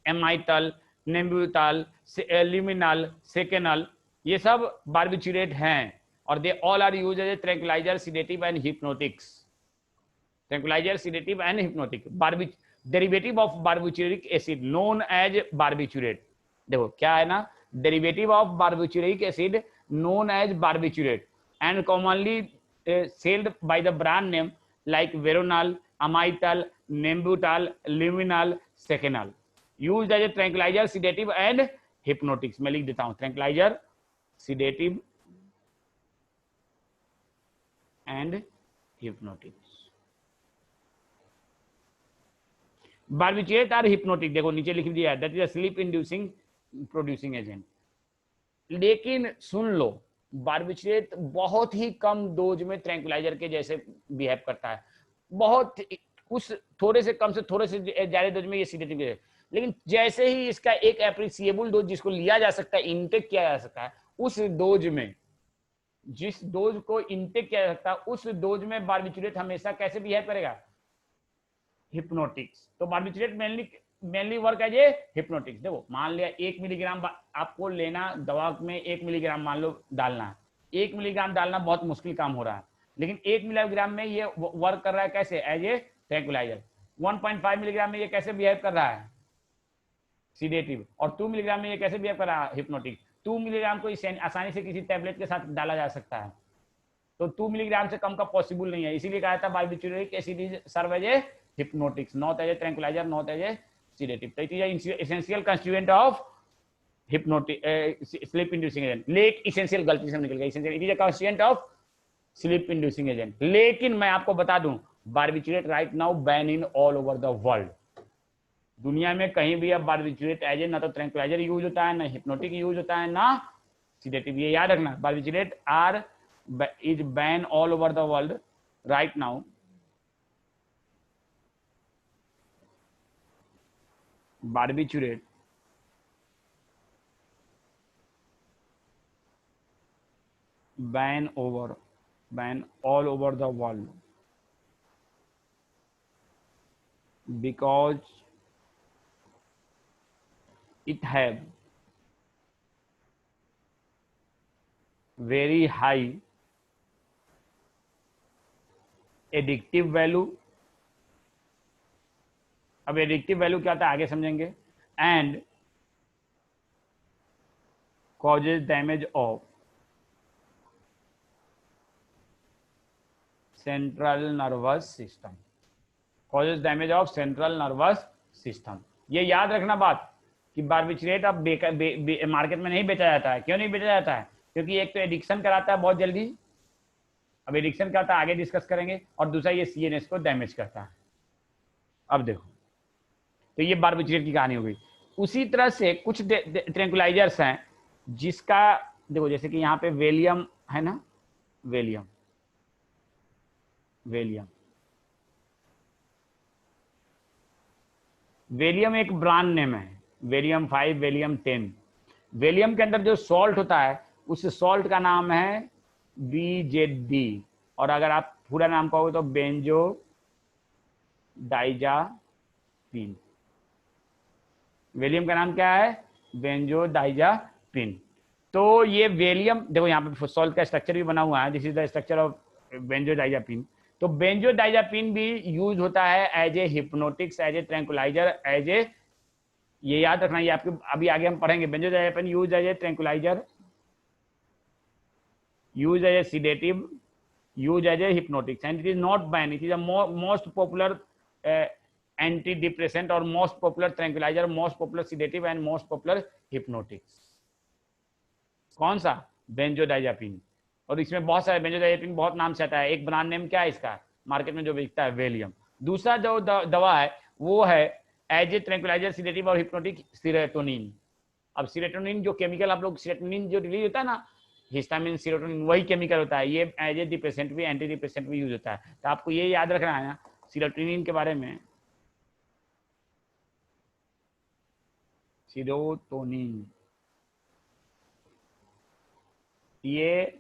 एमाइटल, नेम्ब्यूटाल, ल्यूमिनल, सेकेनल, ये सब बारबिचुरेट हैं, और they all are used as a tranquilizer, sedative and hypnotics. Tranquilizer, sedative and hypnotic. Derivative of barbituric acid known as barbiturate. देखो क्या है ना, derivative of barbituric acid known as barbiturate and commonly sold by the brand name like Veronal, Amital, Nembutal, Luminal, Seconal, used as a tranquilizer, sedative and hypnotics। मैं लिख देता हूं, tranquilizer, sedative and hypnotics। barbiturate और hypnotic देखो नीचे लिख दिया है, that is a sleep inducing producing agent। लेकिन सुन लो, बारबिचुरेट बहुत ही कम डोज में ट्रैंक्विलाइजर के जैसे बिहेव करता है, बहुत उस थोड़े से कम से थोड़े से ज्यादा डोज में ये सीडेटिव है, लेकिन जैसे ही इसका एक एप्रिसिएबल डोज जिसको लिया जा सकता है, इनटेक किया जा सकता है, उस डोज में जिस डोज को इनटेक किया जा सकता है उस डोज में बार्बिट्यूरेट हमेशा कैसे बिहेव करेगा, हिप्नोटिक्स। तो barbiturate mainly work as a hypnotics. देखो मान लिया 1 मिलीग्राम आपको लेना, दवा में 1 मिलीग्राम मान लो डालना, 1 मिलीग्राम डालना बहुत मुश्किल काम हो रहा है, लेकिन 1 मिलीग्राम में ये वर्क कर रहा है कैसे, एज ए ट्रैंक्विलाइजर। 1.5 मिलीग्राम में ये कैसे बिहेव कर रहा है, सीडेटिव। और 2 मिलीग्राम में ये कैसे बिहेव कर रहा है, हिप्नोटिक। 2 मिलीग्राम को आसानी से किसी टैबलेट के साथ डाला जा सकता है, तो 2 मिलीग्राम से कम का पॉसिबल नहीं है, इसीलिए कहा था barbiturate acid is serve as a hypnotics, not as a tranquilizer, not as a sedative. तो it is essential constituent of hypnotic sleep inducing agent. लेक एसेंशियल गलती से निकल गया, essential it is a constituent of sleep inducing agent. लेकिन मैं आपको बता दूं barbiturate right now ban in all over the world. दुनिया में कहीं भी अब बार्बिट्यूरेट एज ए ना तो ट्रैंक्विलाइजर यूज होता है, ना हिप्नोटिक यूज होता है, ना सीडेटिव। ये याद रखना, barbiturate are is ban all over the world right now. Barbiturate ban all over the world because it have very high addictive value। अब एडिक्टिव वैल्यू क्या होता है आगे समझेंगे। And causes damage of central nervous system, causes damage of central nervous system. ये याद रखना बात कि बार्बिट्यूरेट अब मार्केट में नहीं बेचा जाता है। क्यों नहीं बेचा जाता है, क्योंकि एक तो एडिक्शन कराता है बहुत जल्दी, अब एडिक्शन क्या होता है आगे डिस्कस करेंगे, और दूसरा ये सीएनएस को डैमेज करता है। अब देखो, तो ये बार्बिट्यूरेट की कहानी हो गई। उसी तरह से कुछ ट्रैंक्विलाइजर्स हैं जिसका देखो, जैसे कि यहाँ पे वेलियम है ना, वेलियम एक ब्रांड नेम है, वेलियम 5, वेलियम 10। वेलियम के अंदर जो सॉल्ट होता है उस सॉल्ट का नाम है BZD, और अगर आप पूरा नाम कहोगे तो बेंजो डाइजापिन। वेलियम का नाम क्या है, बेंजो डाइजापिन। तो ये वेलियम देखो यहाँ पे सॉल्ट का स्ट्रक्चर भी बना हुआ है, this is the structure of benzodiazepine. तो बेंजो डाइजापिन भी यूज होता है as a hypnotics, as a tranquilizer, as a, ये याद रखना, ये आपके अभी आगे हम पढ़ेंगे। Benzodiazepine use as a tranquilizer, use as a sedative, use as a hypnotics, and it is not ban, it is a most popular anti depressant और most popular tranquilizer, most popular sedative and most popular hypnotics. कौन सा, benzodiazepine. और इसमें बहुत सारे benzodiazepine बहुत नाम से आता है। एक ब्रांड नेम क्या है इसका मार्केट में जो बिकता है, वेलियम। दूसरा जो दवा है वो है एज ए ट्रैंक्विलाइजर, सीडेटिव और हिप्नोटिक, सीरोटोनिन। अब सीरोटोनिन जो केमिकल आप लोग, सीरोटोनिन जो रिलीज होता है ना, हिस्टामिन सीरोटोनिन, वही केमिकल होता है। ये एज ए डिप्रेसेंट भी, एंटी डिप्रेसेंट भी यूज होता है। तो आपको ये याद रखना है ना सीरोटोनिन के बारे में, सीरोटोनिन ये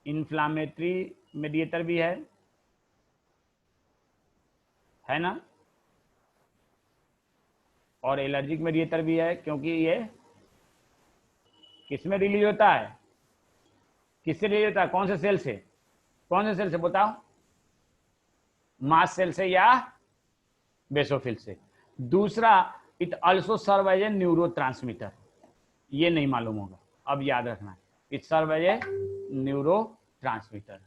इन्फ्लामेटरी मेडिएटर भी है ना, और एलर्जिक मेडिएटर भी है, क्योंकि ये किसमें रिलीज होता है, किससे रिलीज होता है, कौन से सेल से, कौन से सेल से बताओ, मास्ट सेल से या बेसोफिल से। दूसरा, it also serve as a neurotransmitter, ये नहीं मालूम होगा, अब याद रखना, it serve as a neurotransmitter.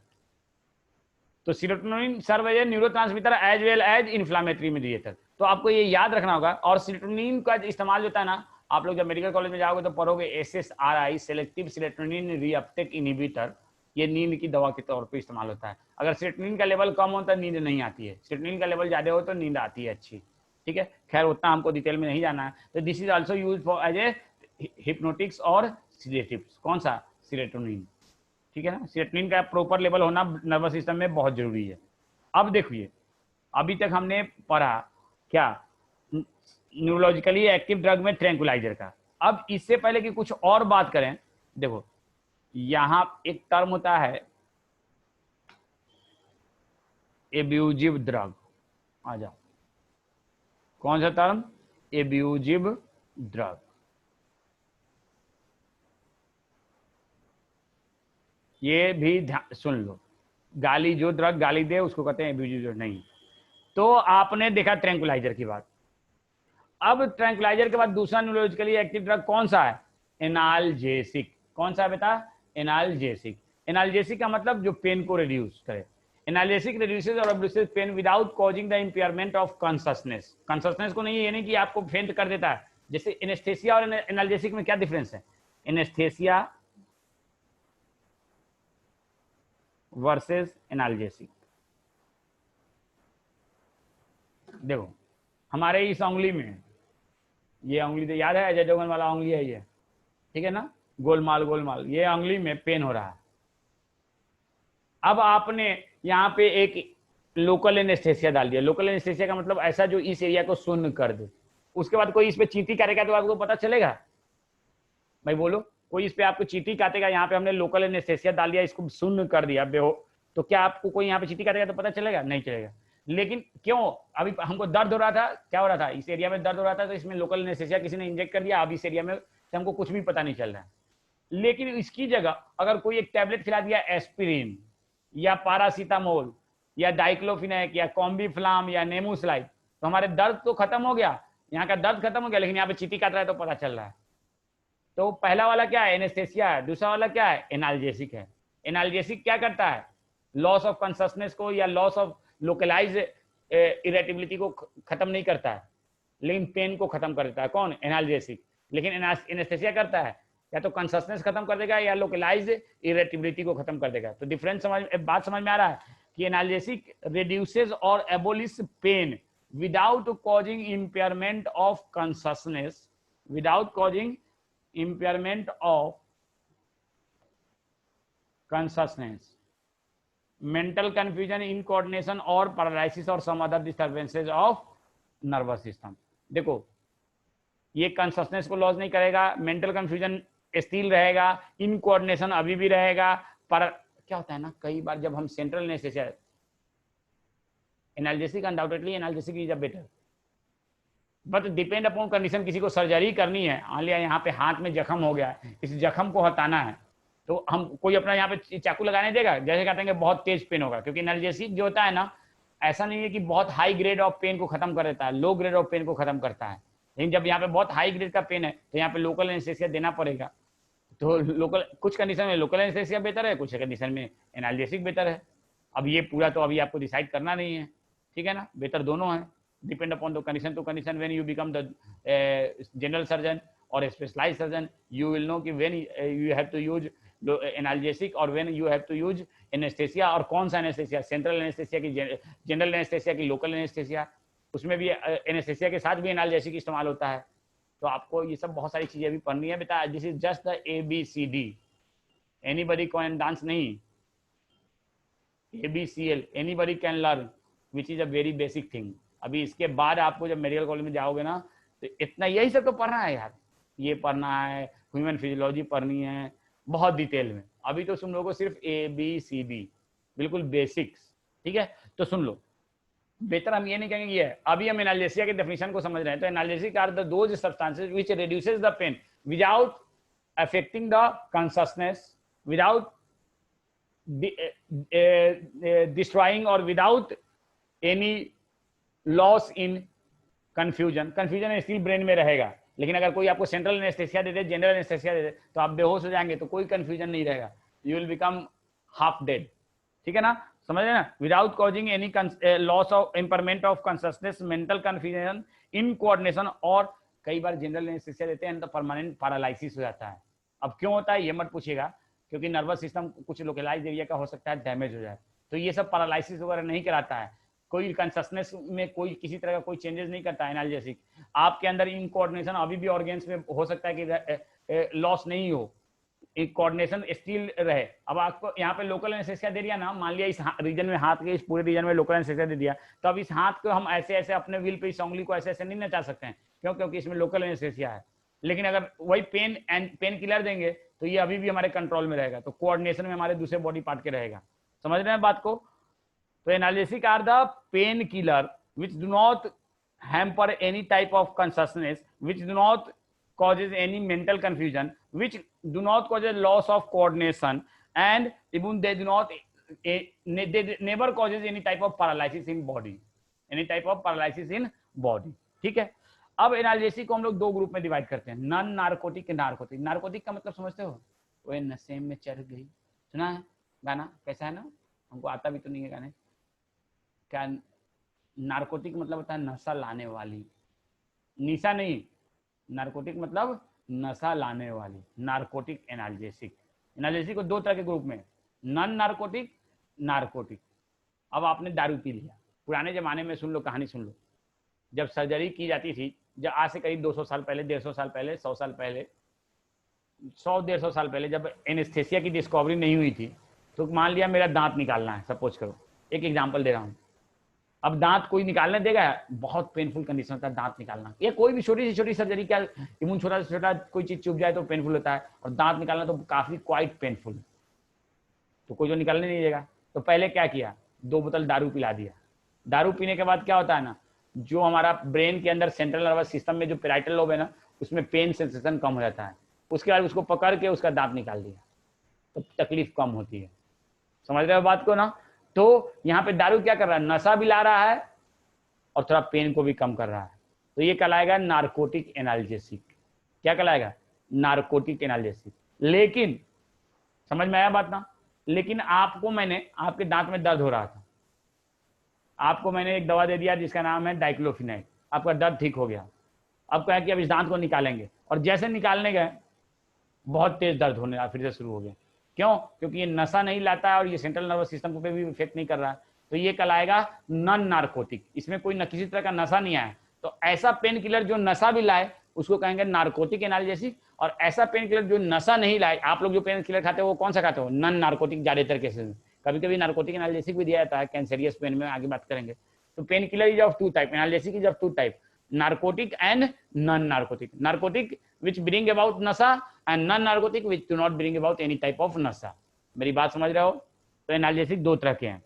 तो serotonin serve as a neurotransmitter as well as inflammatory mediator, तो आपको ये याद रखना होगा। और सीरोटोनिन का इस्तेमाल होता है ना, आप लोग जब मेडिकल कॉलेज में जाओगे तो पढ़ोगे SSRI, selective serotonin reuptake inhibitor. ये नींद की दवा के तौर पे इस्तेमाल होता है। अगर सीरोटोनिन का लेवल कम होता है नींद नहीं आती है, सीरोटोनिन का लेवल ज्यादा हो तो नींद आती है अच्छी, ठीक है। खैर उतना हमको डिटेल में नहीं जाना है। तो this is also use for as a hypnotics और सीडेटिव्स। कौन सा, सीरोटोनिन, ठीक है ना। सीरोटोनिन का प्रॉपर लेवल होना नर्वस सिस्टम में बहुत जरूरी है। अब देखिए, अभी तक हमने पढ़ा क्या, न्यूरोलॉजिकली एक्टिव ड्रग में ट्रैंक्विलाइजर का। अब इससे पहले कि कुछ और बात करें, देखो यहां एक टर्म होता है एब्यूजिव ड्रग। आ जाओ, कौन सा टर्म? Abusive drug. ये भी सुन लो, गाली, जो ड्रग गाली दे उसको कहते हैं एब्यूजिव ड्रग। नहीं तो आपने देखा ट्रैंकुलाइजर की बात। अब ट्रैंकुलाइजर के बाद दूसरा न्यूरोलॉजिकली एक्टिव ड्रग कौन सा है? एनाल्जेसिक। कौन सा है बेटा? एनाल्जेसिक। एनाल्जेसिक का मतलब जो पेन को रिड्यूस करे। एनाल्जेसिक रिड्यूसेस और abuses pain without causing the impairment of consciousness. Consciousness को नहीं, ये नहीं कि आपको फेंट कर देता है। जैसे एनेस्थेसिया और एनाल्जेसिक में क्या डिफरेंस है? Anaesthesia versus analgesic. देखो हमारे इस उंगली में, ये उंगली तो याद है, अजय देवगन वाला उंगली है ये, ठीक है ना, गोलमाल गोलमाल, ये उंगली में पेन हो रहा है। अब आपने यहाँ पे एक लोकल एनेस्थेसिया डाल दिया। लोकल एनेस्थेसिया का मतलब ऐसा जो इस एरिया को शून्य कर दे। उसके बाद कोई इस पे चींटी काटेगा तो आपको पता चलेगा? भाई बोलो, कोई इस पे आपको चींटी काटेगा, यहाँ पे हमने लोकल एनेस्थेसिया डाल दिया, इसको शून्य कर दिया बेहो, तो क्या आपको कोई यहाँ पे चींटी काटेगा तो पता चलेगा? नहीं चलेगा। लेकिन क्यों? अभी हमको दर्द हो रहा था, क्या हो रहा था? इस एरिया में दर्द हो रहा था, तो इसमें लोकल एनेस्थेसिया किसी ने इंजेक्ट कर दिया। अब इस एरिया में से हमको कुछ भी पता नहीं चल रहा है। लेकिन इसकी जगह अगर कोई एक टैबलेट खिला दिया, एस्पिरिन या पारासीटामोल या डाइक्लोफिनेक या कॉम्बीफ्लाम या नेमोसलाइड, तो हमारे दर्द तो खत्म हो गया, यहाँ का दर्द खत्म हो गया, लेकिन यहाँ पे चींटी काट रहा है तो पता चल रहा है। तो पहला वाला क्या है? एनेस्थेसिया है। दूसरा वाला क्या है? एनाल्जेसिक है। एनाल्जेसिक क्या करता है? लॉस ऑफ कॉन्शसनेस को या लॉस ऑफ लोकलाइज इरेटिबिलिटी को खत्म नहीं करता है, लेकिन पेन को खत्म कर देता है। कौन? एनाल्जेसिक। लेकिन एनेस्थेसिया करता है या तो कॉन्शसनेस खत्म कर देगा या लोकलाइज इरेटिबिलिटी को खत्म कर देगा। तो डिफरेंस बात समझ में आ रहा है कि एनाल्जेसिक रिड्यूसेस और abolish pain without causing impairment of consciousness, without causing impairment of consciousness, mental confusion, incoordination or paralysis or some other disturbances of nervous system। देखो ये कॉन्शसनेस को लॉस नहीं करेगा, मेंटल कंफ्यूजन स्टिल रहेगा, इनकोऑर्डिनेशन अभी भी रहेगा। पर क्या होता है ना, कई बार जब हम central anaesthesia, analgesic undoubtedly analgesic is a better, but depend upon condition. किसी को सर्जरी करनी है, मान लिया यहाँ पे हाथ में जख्म हो गया है, इस जख्म को हटाना है, तो हम कोई अपना यहाँ पे चाकू लगाने देगा? जैसे कहते हैं बहुत तेज पेन होगा, क्योंकि एनाल्जेसिक जो होता है ना, ऐसा नहीं है कि बहुत हाई ग्रेड ऑफ पेन को खत्म कर देता है, लो ग्रेड ऑफ पेन को खत्म करता है। लेकिन जब यहाँ पे बहुत हाई ग्रेड का पेन है तो यहाँ पे लोकल एनेस्थेसिया देना पड़ेगा। तो लोकल, कुछ कंडीशन में लोकल एनेस्थेसिया बेहतर है, कुछ कंडीशन में एनाल्जेसिक बेहतर है। अब ये पूरा तो अभी आपको डिसाइड करना नहीं है, ठीक है ना, बेहतर दोनों है, depend upon the condition to condition। when you become the general surgeon or a specialized surgeon, you will know कि when you have to use analgesic और when you have to use anesthesia, और कौन सा anesthesia, central anesthesia की, general anesthesia की, local anesthesia, उसमें भी anesthesia के साथ भी analgesic इस्तेमाल होता है। तो आपको ये सब बहुत सारी चीजें भी पढ़नी है बेटा। This is just the ABCD, anybody can dance नहीं, ABCL anybody can learn, which is a very basic thing. अभी इसके बाद आपको जब मेडिकल कॉलेज में जाओगे ना, तो इतना यही सब तो पढ़ना है यार, ये पढ़ना है, ह्यूमन फिजियोलॉजी पढ़नी है बहुत डिटेल में। अभी तो तुम लोगों को सिर्फ ABCD बिल्कुल बेसिक्स, ठीक है। तो सुन लो, बेहतर हम ये नहीं कहेंगे ये है। अभी हम एनाल्जेसिया के डेफिनेशन को समझ रहे हैं। तो analgesic are the those substances which reduces the pain without affecting the consciousness, without destroying और without any loss in confusion. Confusion still brain में रहेगा, लेकिन अगर कोई आपको सेंट्रल एनेस्थेसिया दे दे, जनरल एनेस्थेसिया दे दे, तो आप बेहोश हो जाएंगे, तो कोई कंफ्यूजन नहीं रहेगा, you will become half dead, ठीक है ना, समझ रहे ना। Without causing any loss of impairment of consciousness, mental confusion, incoordination, और कई बार जनरल एनेस्थेसिया देते हैं तो परमानेंट पैरालिसिस हो जाता है। अब क्यों होता है ये मत पूछिएगा, क्योंकि नर्वस सिस्टम कुछ लोकलाइज एरिया का हो सकता है डैमेज हो जाए, तो ये सब पैरालिसिस वगैरह नहीं कराता है। कोई कॉन्शसनेस में कोई किसी तरह का कोई चेंजेस नहीं करता है एनाल्जेसिक। आपके अंदर इनकोऑर्डिनेशन अभी भी ऑर्गेन्स में हो सकता है कि लॉस नहीं हो, कोऑर्डिनेशन स्टिल रहे। अब आपको यहाँ पे लोकल एनेस्थेसिया दे दिया ना, मान लिया इस रीजन में, हाथ के इस पूरे रीजन में लोकल एनेस्थेसिया दे दिया, तो अब इस हाथ को हम ऐसे ऐसे अपने व्हील पे इस उंगली को ऐसे ऐसे नहीं नचा सकते हैं, क्यों? क्योंकि इसमें लोकल एनेस्थेसिया है। लेकिन अगर वही पेन किलर देंगे तो ये अभी भी हमारे कंट्रोल में रहेगा, तो कोऑर्डिनेशन में हमारे दूसरे बॉडी पार्ट के रहेगा। समझ रहे हैं बात को? तो analgesic are the pain killer which do not hamper any type of consciousness, which do not causes any mental confusion, which do not cause a loss of coordination, and even they do not they never causes any type of paralysis in body, any type of paralysis in body। ठीक है, अब analgesic को हम लोग दो group में divide करते हैं, नॉन नार्कोटिक, नार्कोटिक। नार्कोटिक का मतलब समझते हो? वो नशे में चढ़ गई, सुना है गाना? कैसा है ना, हमको आता भी तो नहीं है गाने। क्या नार्कोटिक मतलब होता है? नशा लाने वाली, निशा नहीं, नार्कोटिक मतलब नशा लाने वाली। नार्कोटिक एनाल्जेसिक, एनाल्जेसिक को दो तरह के ग्रुप में, नॉन नार्कोटिक, नार्कोटिक। अब आपने दारू पी लिया, पुराने जमाने में सुन लो, कहानी सुन लो, जब सर्जरी की जाती थी, जब आज से करीब 200 साल पहले, 150 साल पहले, 100 साल पहले, 100-150 साल पहले, जब एनेस्थेसिया की डिस्कवरी नहीं हुई थी, तो मान लिया मेरा दांत निकालना है, सपोज करो, एक एग्जाम्पल दे रहा हूँ। अब दांत कोई निकालने देगा? बहुत पेनफुल कंडीशन होता है दांत निकालना, ये कोई भी छोटी से छोटी सर्जरी, क्या इम्यून छोटा से छोटा कोई चीज चुभ जाए तो पेनफुल होता है, और दांत निकालना तो काफी क्वाइट पेनफुल, तो कोई जो निकालने नहीं देगा। तो पहले क्या किया? 2 बोतल दारू पिला दिया। दारू पीने के बाद क्या होता है ना, जो हमारा ब्रेन के अंदर सेंट्रल नर्वस सिस्टम में जो पेराइटल लोब है ना, उसमें पेन सेंसेशन कम हो जाता है। उसके बाद उसको पकड़ के उसका दांत निकाल दिया, तो तकलीफ कम होती है। समझ रहे हो बात को ना? तो यहाँ पे दारू क्या कर रहा है? नशा भी ला रहा है और थोड़ा पेन को भी कम कर रहा है, तो ये कहलाएगा नार्कोटिक एनाल्जेसिक। क्या कहलाएगा? Narcotic analgesic. लेकिन समझ में आया बात ना? लेकिन आपको मैंने, आपके दांत में दर्द हो रहा था, आपको मैंने एक दवा दे दिया जिसका नाम है डाइक्लोफिनेक, आपका दर्द ठीक हो गया। अब क्या कि अब इस दांत को निकालेंगे, और जैसे निकालने गए बहुत तेज दर्द होने लगा, फिर से शुरू हो गया। क्यों? क्योंकि ये नशा नहीं लाता है और ये सेंट्रल नर्वस सिस्टम पे भी इफेक्ट नहीं कर रहा है, तो ये कहलाएगा नॉन नार्कोटिक। इसमें कोई किसी तरह का नशा नहीं आया, तो ऐसा पेन किलर जो नशा भी लाए उसको कहेंगे नार्कोटिक एनाल्जेसिक, और ऐसा पेन किलर जो नशा नहीं लाए, आप लोग जो पेन किलर खाते हो वो कौन सा खाते हो? नॉन नार्कोटिक ज्यादातर केसेस में। कभी कभी नार्कोटिक एनाल्जेसिक भी दिया जाता है कैंसरियस पेन में, आगे बात करेंगे। तो pain killer is of 2 type, analgesic is of 2 type, narcotic and non-narcotic. Narcotic which bring about नशा, and non-narcotic which do not bring about any type of नशा। मेरी बात समझ रहे हो? तो एनाल्जेसिक दो तरह के हैं।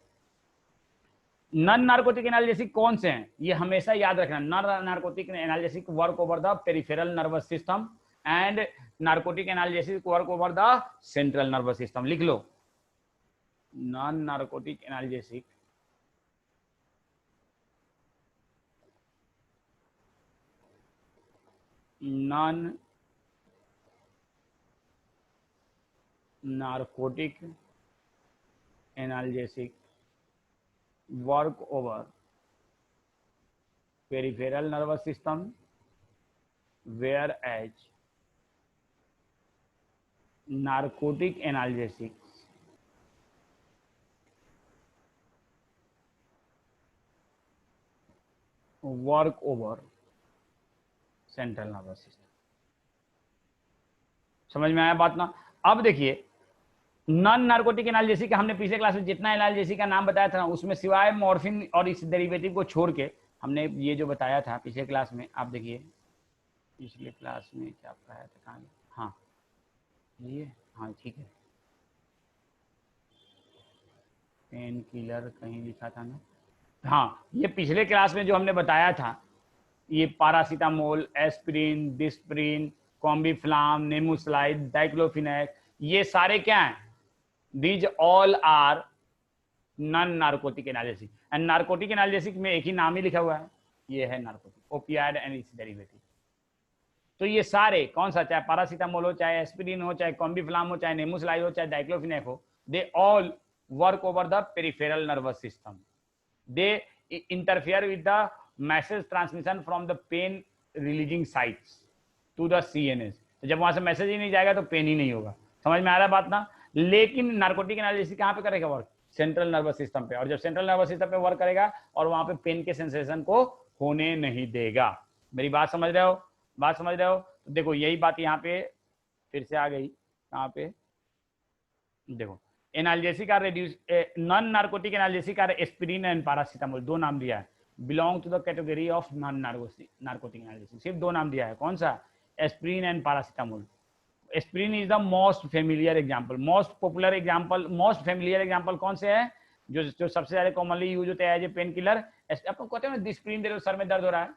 नॉन नार्कोटिक एनाल्जेसिक कौन से हैं? ये हमेशा याद रखना, non narcotic analgesic work over the peripheral nervous system, and narcotic analgesic work over the central nervous system. लिख लो, non narcotic analgesic non narcotic analgesic work over peripheral nervous system, whereas narcotic analgesic work over central nervous system. समझ में आया बात ना? अब देखिए, non narcotic analgesic का हमने पिछले क्लास में जितना एनाल्जेसिक का नाम बताया था, उसमें सिवाय मॉर्फिन और इस डेरिवेटिव को छोड़ के हमने ये जो बताया था पिछले क्लास में, आप देखिए पिछले क्लास में क्या बताया था, कहाँ? हाँ ये, हाँ ठीक है, पेन किलर कहीं लिखा था ना, हाँ ये पिछले क्लास में जो हमने बताया था, ये paracetamol, aspirin, Disprin, Combiflam, nimesulide, diclofenac, ये सारे क्या हैं? These all are non narcotic analgesic. And narcotic analgesic में एक ही नाम ही लिखा हुआ है, ये है narcotic, opioid and it's derivative. तो ये सारे कौन सा, चाहे पारासीटामोल हो, चाहे एस्पिरिन हो, चाहे कॉम्बीफ्लाम हो, चाहे नेमुसलाइड हो, चाहे डाइक्लोफिनेक हो, they all work over the peripheral nervous system. They interfere with the message transmission from the pain releasing sites to the CNS। तो जब वहां से मैसेज ही नहीं जाएगा तो पेन ही नहीं होगा। समझ में आ रहा है बात ना? लेकिन नार्कोटिक एनाल्जेसिस कहाँ पे करेगा वर्क? सेंट्रल नर्वस सिस्टम पे, और जब सेंट्रल नर्वस सिस्टम पे वर्क करेगा और वहां पे पेन के सेंसेशन को होने नहीं देगा। मेरी बात समझ रहे हो? बात समझ रहे हो? तो देखो यही बात यहाँ पे फिर से आ गई, कहाँ पे देखो, analgesic are reduce, non narcotic analgesic are aspirin and paracetamol, दो नाम दिया है, belong to the category of non narcotic analgesic. सिर्फ दो नाम दिया है, कौन सा? Aspirin and paracetamol. Aspirin is the most familiar example, most popular example, most familiar example कौन से है जो सबसे ज्यादा कॉमनली यूज होता है एज ए पेन किलर? आपको कहते हैं ना डिस्प्रिन दे रहे हो, सर में दर्द हो रहा है,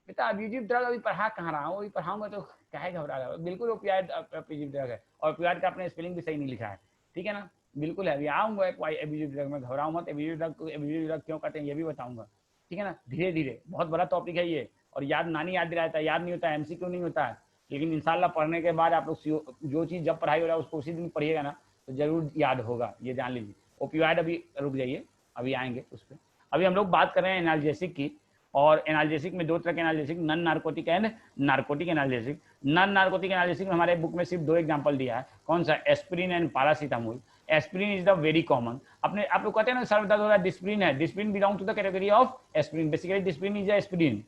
बेटा अब्यूजिव ड्रग अभी पढ़ा कहाँ रहा हूँ, अभी पढ़ाऊंगा तो क्या है घबरा रहा है, बिल्कुल ओपियाइड अब्यूजिव ड्रग है, और ओपियाइड का आपने स्पेलिंग भी सही नहीं लिखा है, ठीक है ना, बिल्कुल है, अभी आऊंगा एब्यूजिव ड्रग में, घबराऊं मत, एब्यूजिव ड्रग क्यों कहते हैं ये भी बताऊंगा, ठीक है ना, धीरे धीरे, बहुत बड़ा टॉपिक है ये, और याद नानी याद दिलाता है, याद नहीं होता है, एमसीक्यू नहीं होता है, लेकिन इंशाल्लाह पढ़ने के बाद आप लोग जो चीज़ जब पढ़ाई हो रहा है उसको उसी दिन पढ़िएगा ना तो जरूर याद होगा, ये जान लीजिए। ओपियोइड अभी रुक जाइए, अभी आएंगे उस पर। अभी हम लोग बात कर रहे हैं एनाल्जेसिक की, और एनाल्जेसिक में दो तरह के analgesic, non narcotic and narcotic analgesic. Non narcotic analgesic में हमारे बुक में सिर्फ दो एग्जांपल दिया है, कौन सा? Aspirin and paracetamol. Aspirin is the very common, अपने आप लोग कहते हैं ना सर दर्द हो रहा है, डिस्प्रिन है, Disprin belong to the category of aspirin, basically Disprin is aspirin,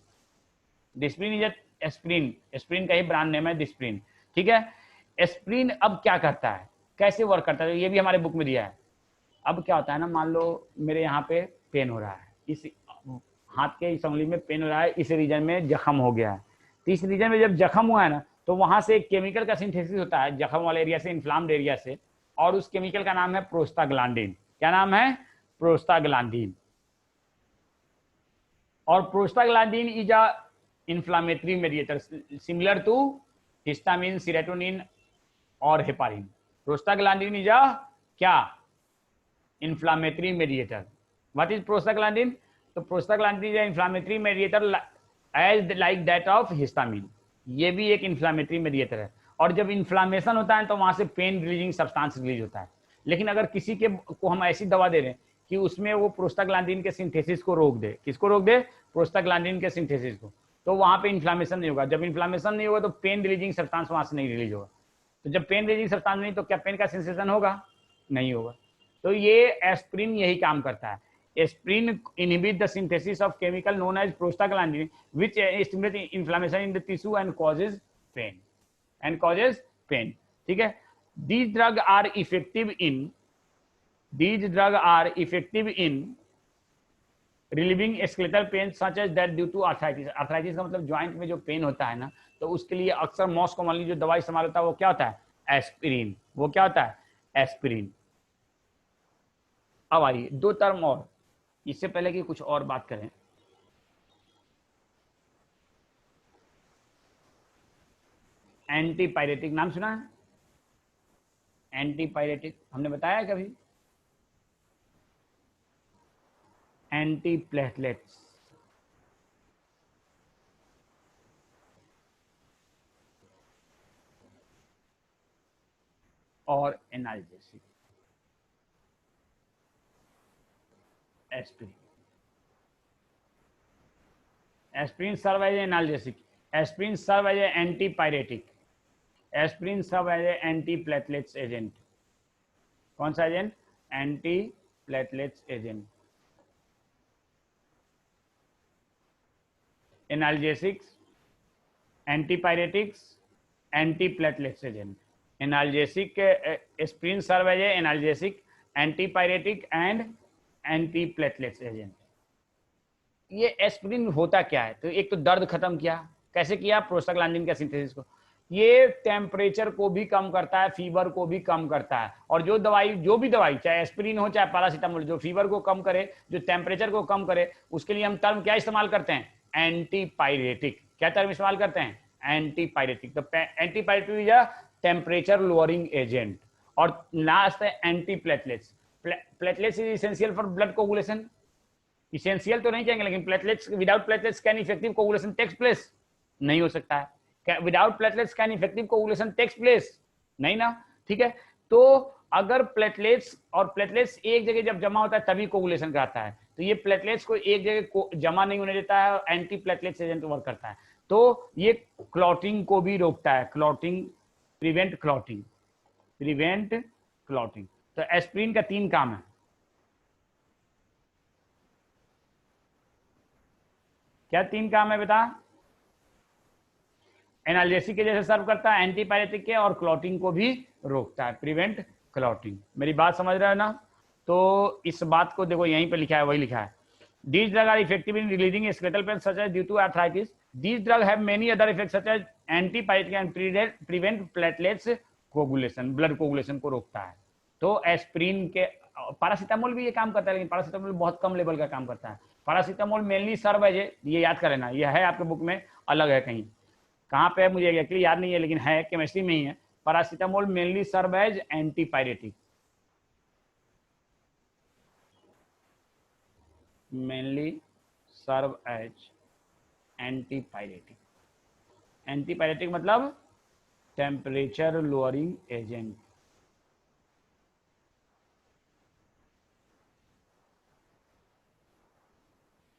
Disprin is aspirin, aspirin का ही ब्रांड नेम है डिस्प्रिन, ठीक है। एस्पिरिन अब क्या करता है, कैसे वर्क करता है, ये भी हमारे बुक में दिया है। अब क्या होता है ना, मान लो मेरे यहाँ पे पेन हो रहा है, इस हाथ के इस उंगली में पेन हो रहा है, इस रीजन में जख्म हो गया है, तो इस रीजन में जब जख्म हुआ है ना तो वहां से एक केमिकल का सिंथेसिस होता है जख्म वाले एरिया से, इन्फ्लाम्ड एरिया से, और उस केमिकल का नाम है प्रोस्टाग्लैंडिन। क्या नाम है? प्रोस्टाग्लैंडिन। और prostaglandin is a inflammatory mediator similar to histamine, serotonin और हेपारिन। प्रोस्टाग्लैंडिन इज अ क्या? Inflammatory mediator. What is prostaglandin? तो prostaglandin is inflammatory mediator as like that of histamine, ये भी एक इन्फ्लामेटरी मेडिएटर है, और जब इन्फ्लामेशन होता है तो वहां से पेन रिलीजिंग सब्सटेंस रिलीज होता है। लेकिन अगर किसी के को हम ऐसी दवा दे रहे हैं कि उसमें वो प्रोस्टाग्लैंडिन के सिंथेसिस को रोक दे, किसको रोक दे? प्रोस्टाग्लैंडिन के सिंथेसिस को, तो वहां पे इन्फ्लामेशन नहीं होगा। जब इन्फ्लामेशन नहीं होगा तो पेन रिलीजिंग सब्सटेंस वहां से नहीं रिलीज होगा, तो जब पेन रिलीजिंग सब्सटेंस नहीं तो क्या पेन का सेंसेशन होगा? नहीं होगा। तो ये एस्पिरिन यही काम करता है। Aspirin inhibit the synthesis of chemical known as prostaglandin which stimulate inflammation in the tissue and causes pain, ठीक है। these drugs are effective in relieving skeletal pain such as that due to arthritis। arthritis का मतलब joint में जो pen होता है ना, तो उसके लिए अक्सर मोस्ट कॉमनली जो दवाई इस्तेमाल होता है वो क्या होता है? एस्पिरिन। वो क्या होता है? एस्पिरिन। अब आइए दो टर्म और, इससे पहले कि कुछ और बात करें, एंटीपायरेटिक नाम सुना है? एंटीपायरेटिक हमने बताया कभी? एंटीप्लेटलेट्स और analgesic. Aspirin, aspirin serve as analgesic, aspirin serve as antipyretic, aspirin serve as antiplatelets agent. कौन सा agent? Antiplatelets agent. Analgesics, antipyretics, antiplatelets agent. Analgesic aspirin serve as analgesic, antipyretic and antiplatelets agent. ये aspirin होता क्या है? तो एक तो दर्द खत्म किया, कैसे किया? प्रोस्टाग्लैंडिन के सिंथेसिस को। ये टेम्परेचर को भी कम करता है, फीवर को भी कम करता है, और जो भी दवाई चाहे एस्पिरिन हो चाहे पैरासीटामोल, जो फीवर को कम करे, जो टेम्परेचर को कम करे, उसके लिए हम टर्म क्या इस्तेमाल करते हैं? एंटीपायरेटिक। क्या टर्म इस्तेमाल करते हैं? एंटीपायरेटिक। तो antipyretic is a temperature lowering agent. और लास्ट है antiplatelets. Platelets is essential for blood coagulation. Essential तो नहीं कहेंगे, लेकिन platelets, without platelets can effective coagulation takes place? नहीं हो सकता है। Without platelets can effective coagulation takes place? नहीं ना, ठीक है। तो अगर प्लेटलेट्स और प्लेटलेट्स एक जगह जब जमा होता है तभी कोगुलेशन कराता है, तो ये प्लेटलेट्स को एक जगह जमा नहीं होने देता है, और एंटी प्लेटलेट्स एजेंट वर्क करता है। तो ये क्लॉटिंग को भी रोकता है, clotting, prevent clotting, prevent clotting. तो एस्पिरिन का 3 काम है। क्या 3 काम है बता? एनाल्जेसिक के जैसे सर्व करता है, एंटीपायरेटिक के, और क्लॉटिंग को भी रोकता है, प्रिवेंट क्लॉटिंग। मेरी बात समझ रहे हो ना? तो इस बात को देखो, यहीं पे लिखा है, वही लिखा है। These drugs are effective in relieving skeletal pain such as due to arthritis These drugs have many other effects such as antipyretic and prevent platelets coagulation, blood coagulation को रोकता है। तो एस्प्रिन के, पैरासीटामोल भी ये काम करता है, लेकिन पैरासीटामोल बहुत कम लेवल का काम करता है। पैरासीटामोल मेनली सर्व एज, ये याद कर लेना, ये है आपके बुक में, अलग है कहीं, कहाँ पे है मुझे एक्चुअली याद नहीं है, लेकिन है केमिस्ट्री में ही है। Paracetamol mainly serve as antipyretic, mainly serve as antipyretic. Antipyretic मतलब temperature lowering agent.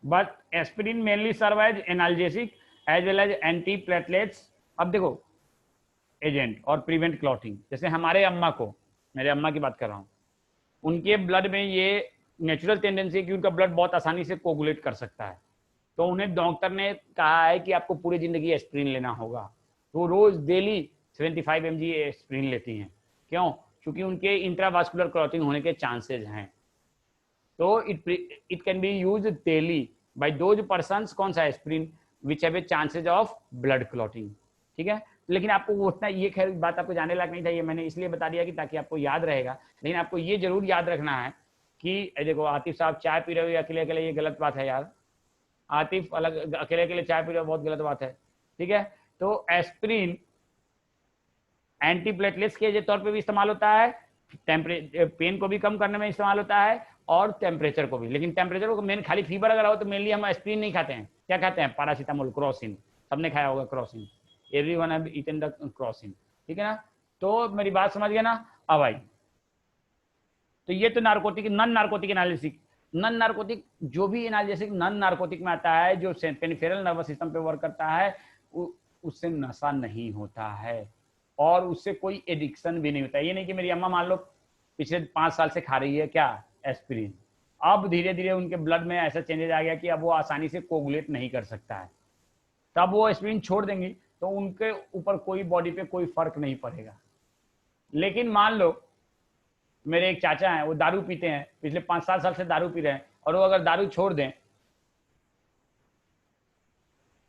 But aspirin mainly serve as analgesic as well as anti platelets. अब देखो एजेंट और प्रिवेंट क्लॉटिंग। जैसे हमारे अम्मा को, मेरे अम्मा की बात कर रहा हूँ, उनके ब्लड में ये नेचुरल टेंडेंसी है कि उनका ब्लड बहुत आसानी से कोगुलेट कर सकता है। तो उन्हें डॉक्टर ने कहा है कि आपको पूरी जिंदगी एस्पिरिन लेना होगा। तो रोज डेली 75 mg एस्पिरिन लेती हैं। क्यों? क्योंकि उनके इंट्रावास्कुलर क्लॉटिंग होने के चांसेस हैं। तो it can be use daily by those persons, कौन सा aspirin, which have a chances of blood clotting. ठीक है, लेकिन आपको उतना, ये खैर बात आपको जानने लायक नहीं था, ये मैंने इसलिए बता दिया कि ताकि आपको याद रहेगा। लेकिन आपको ये जरूर याद रखना है कि देखो आतिफ साहब चाय पी रहे हो अकेले अकेले, ये गलत बात है यार। आतिफ अलग अकेले अकेले चाय पी रहे हो, बहुत गलत बात है। ठीक है, तो एस्पिरिन एंटीप्लेटलेट्स के तौर पे भी इस्तेमाल होता है, पेन को भी कम करने में इस्तेमाल होता है, और टेम्परेचर को भी। लेकिन टेम्परेचर को मेन खाली फीवर अगर हो तो मेनली हम एस्पिरिन नहीं खाते हैं, क्या खाते हैं? Paracetamol, Crocin. सबने खाया होगा Crocin, everyone have eaten the Crocin. ठीक है ना, तो मेरी बात समझ गया ना? अब आई, तो ये तो narcotic, non narcotic एनालिसिक। Non narcotic, जो भी एनालिसिक नॉन नार्कोटिक में आता है, जो पेरिफेरल नर्वस सिस्टम पे वर्क करता है, उससे नशा नहीं होता है और उससे कोई एडिक्शन भी नहीं होता है। ये नहीं कि मेरी अम्मा मान लो पिछले 5 साल से खा रही है क्या एस्पिरिन, अब धीरे धीरे उनके ब्लड में ऐसा चेंजेस आ गया कि अब वो आसानी से कोगुलेट नहीं कर सकता है, तब वो एस्पिरिन छोड़ देंगी तो उनके ऊपर कोई बॉडी पे कोई फर्क नहीं पड़ेगा। लेकिन मान लो मेरे एक चाचा हैं, वो दारू पीते हैं, पिछले 5-7 साल से दारू पी रहे हैं, और वो अगर दारू छोड़ दें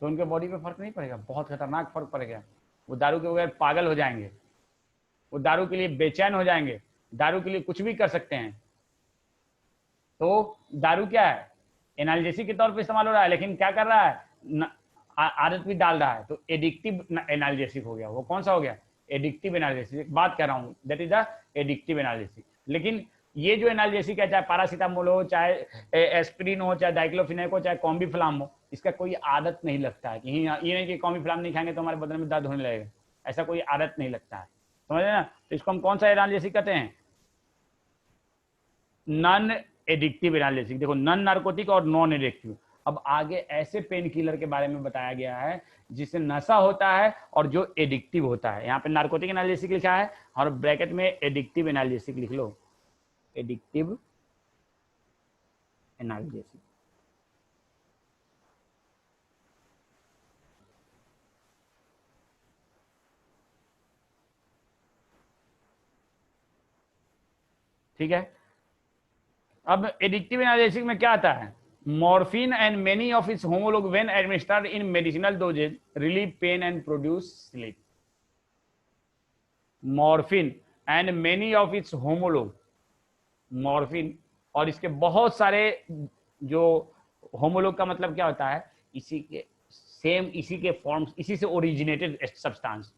तो उनके बॉडी पे फर्क नहीं पड़ेगा, बहुत खतरनाक फर्क पड़ेगा। वो दारू के बगैर पागल हो जाएंगे, वो दारू के लिए बेचैन हो जाएंगे, दारू के लिए कुछ भी कर सकते हैं। तो दारू क्या है? एनाल्जेसिक के तौर पे इस्तेमाल हो रहा है, लेकिन क्या कर रहा है? आदत भी डाल रहा है, तो एडिक्टिव एनाल्जेसिक हो गया। वो कौन सा हो गया? Addictive analgesic. बात कर रहा हूँ, that is the addictive analgesic. लेकिन ये जो एनाल्जेसिक है, चाहे पैरासीटामोल हो, चाहे एस्पिरिन हो, चाहे डाइक्लोफिनेक हो, चाहे कॉम्बीफ्लाम हो, इसका कोई आदत नहीं लगता है कि ये नहीं कि कॉम्बीफ्लाम नहीं खाएंगे तो हमारे बदन में दर्द होने लगेगा, ऐसा कोई आदत नहीं लगता है, समझ ना? तो इसको हम कौन सा एनाल्जेसिक कहते हैं? Non addictive analgesic. देखो, नॉन नार्कोटिक और नॉन एडिक्टिव। अब आगे ऐसे पेन किलर के बारे में बताया गया है जिससे नशा होता है और जो एडिक्टिव होता है। यहाँ पे नार्कोटिक एनाल्जेसिक लिखा है और ब्रैकेट में एडिक्टिव एनाल्जेसिक लिख लो, एडिक्टिव एनाल्जेसिक। ठीक है, अब एडिक्टिव एनाल्जेसिक में क्या आता है? Morphine and many of its homologue when administered in medicinal dosages relieve pain and produce sleep. Morphine and many of its homologue, morphine और इसके बहुत सारे जो होमोलॉग का मतलब क्या होता है? इसी के सेम, इसी के फॉर्म्स, इसी से ओरिजिनेटेड सब्सटेंस।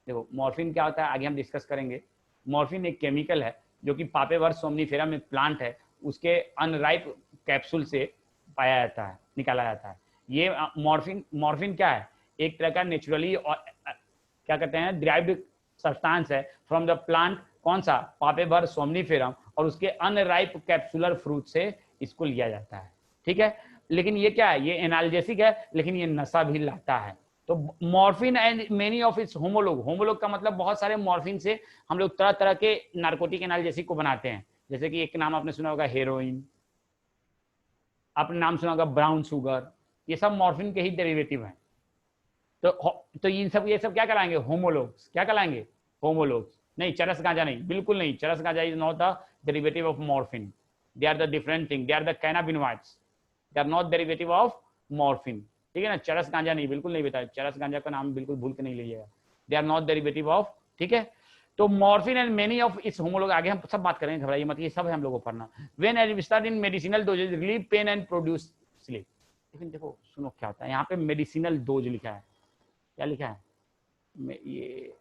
देखो मॉर्फिन क्या होता है आगे हम डिस्कस करेंगे। मॉर्फिन एक केमिकल है जो कि पापेवर सोमनीफेरम एक प्लांट है, उसके अनराइप कैप्सूल से पाया जाता है, निकाला जाता है। ये मॉर्फिन क्या है? एक तरह का नेचुरली क्या कहते हैं, डिराइव्ड सब्सटेंस है फ्रॉम द प्लांट। कौन सा? पापेवर सोमनीफेरम, और उसके अनराइप कैप्सुलर फ्रूट से इसको लिया जाता है। ठीक है, लेकिन ये क्या है? ये एनाल्जेसिक है, लेकिन ये नशा भी लाता है। तो morphine and many of its homologue, homologue का मतलब बहुत सारे मॉर्फिन से हम लोग तरह तरह के नार्कोटिक एनाल्जेसिक को बनाते हैं। जैसे कि एक नाम आपने सुना होगा हेरोइन, आपने नाम सुना होगा ब्राउन शुगर, ये सब मॉर्फिन के ही डेरिवेटिव हैं। तो ये सब क्या कहलाएंगे? होमोलॉग्स। क्या कहलाएंगे? होमोलॉग्स। नहीं, चरस गांजा नहीं, बिल्कुल नहीं। Charas ganja is not the derivative of morphine, they are the different thing, they are the cannabinoids, they are not derivative of morphine. ठीक है ना, चरस गांजा नहीं, बिल्कुल नहीं बताया, चरस गांजा का नाम बिल्कुल भूल के नहीं लीजिएगा, they are not derivative of, ठीक है। तो morphine and many of its homologue, आगे हम सब बात करेंगे, घबराइए मत, ये सब है हम लोगों को पढ़ना। When administered in medicinal dosages relieve pain and produce sleep. लेकिन देखो सुनो क्या होता है, यहाँ पे मेडिसिनल डोज लिखा है, क्या लिखा है, ये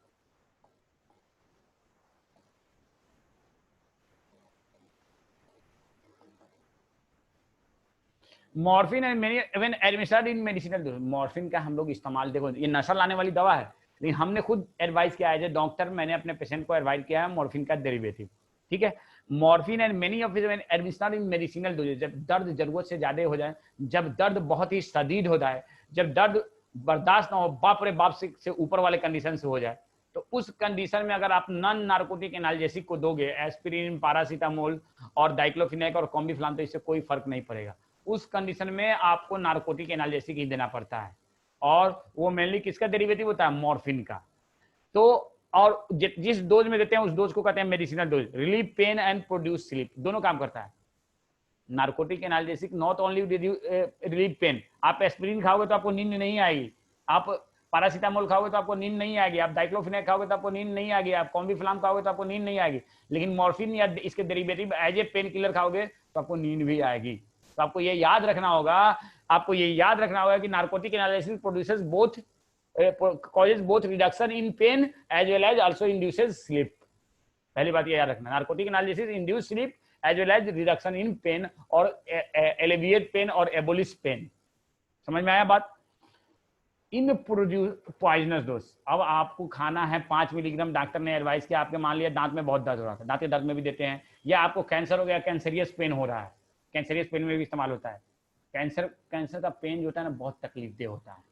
morphine and many when administered in medicinal dose. Morphine का हम लोग इस्तेमाल, देखो ये नशा लाने वाली दवा है, लेकिन हमने खुद एडवाइस किया है, डॉक्टर मैंने अपने पेशेंट को एडवाइस किया है मॉर्फिन का डेरिवेटिव, ठीक है। Morphine and many of administered in medicinal dosages, जब दर्द जरूरत से ज्यादा हो जाए, जब दर्द बहुत ही शदीद हो जाए, जब दर्द बर्दाश्त ना हो, बाप रे बाप से ऊपर वाले कंडीशन से हो जाए, तो उस कंडीशन में अगर आप नॉन नार्कोटिक एनाल्जेसिक को दोगे, एस्पिरिन, पैरासीटामोल और डाइक्लोफिनेक और कॉम्बिफ्लाम, तो इससे कोई फर्क नहीं पड़ेगा। उस कंडीशन में आपको नार्कोटिक एनाल्जेसिक ही देना पड़ता है, और वो मेनली किसका डेरिवेटिव होता है, मॉर्फिन का। तो और जिस डोज में देते हैं उस डोज को कहते हैं medicinal dose. Relieve pain and produce sleep, दोनों काम करता है। Narcotic analgesic not only relieve pain, आप एस्पिरिन खाओगे तो आपको नींद नहीं आएगी, आप पैरासीटामोल खाओगे तो आपको नींद नहीं आएगी, आप डाइक्लोफिनेक खाओगे तो आपको नींद नहीं आएगी, आप कॉम्बिफ्लाम खाओगे तो आपको नींद नहीं आएगी, लेकिन मॉर्फिन या इसके derivative as a pain killer खाओगे तो आपको नींद भी आएगी। तो आपको ये याद रखना होगा, आपको ये याद रखना होगा कि narcotic analgesic produces both causes both reduction in pain as well as also induces sleep। पहली बात ये याद रखना, narcotic analysis induce sleep as well as reduction in pain और एलिविएट पेन और एबोलिश पेन। समझ में आया बात। इन प्रोड्यूस पॉइजनस डोज, अब आपको खाना है 5 मिलीग्राम, डॉक्टर ने एडवाइस किया, आपके मान लिया दांत में बहुत दर्द हो रहा था, दांत के दर्द में भी देते हैं, या आपको कैंसर हो गया, कैंसरियस पेन हो रहा है, कैंसरियस पेन में भी इस्तेमाल होता है। कैंसर का पेन जो होता है ना बहुत तकलीफ दे होता है,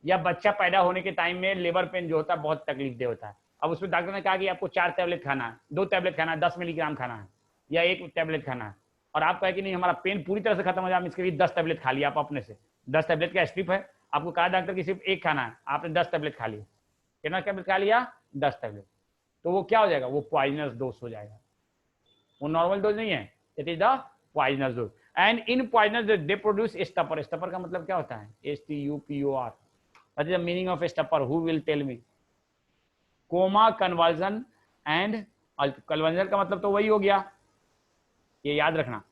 या बच्चा पैदा होने के टाइम में लेबर पेन जो होता है बहुत तकलीफ दे होता है। अब उसमें डॉक्टर ने कहा कि आपको 4 टैबलेट खाना है, 2 टैबलेट खाना है, 10 मिलीग्राम खाना है, या 1 टैबलेट खाना है, और आप कहे कि नहीं हमारा पेन पूरी तरह से खत्म हो जाए, इसके लिए 10 टैबलेट खा लिया आप अपने से। 10 टैबलेट का स्ट्रिप है, आपको कहा डॉक्टर की सिर्फ 1 खाना है, आपने 10 टैबलेट खा लिया। कितना टैबलेट खा लिया, 10 टैबलेट। तो वो क्या हो जाएगा, वो पॉइजनस डोज हो जाएगा, वो नॉर्मल डोज नहीं है, it is the poisonous dose. And in poisonous dose they produce stupor. Stupor का मतलब क्या होता है, STUPOR। What is the meaning of a stupor? Who will tell me? Coma, convulsion and convulsion का मतलब तो वही हो गया, ये याद रखना।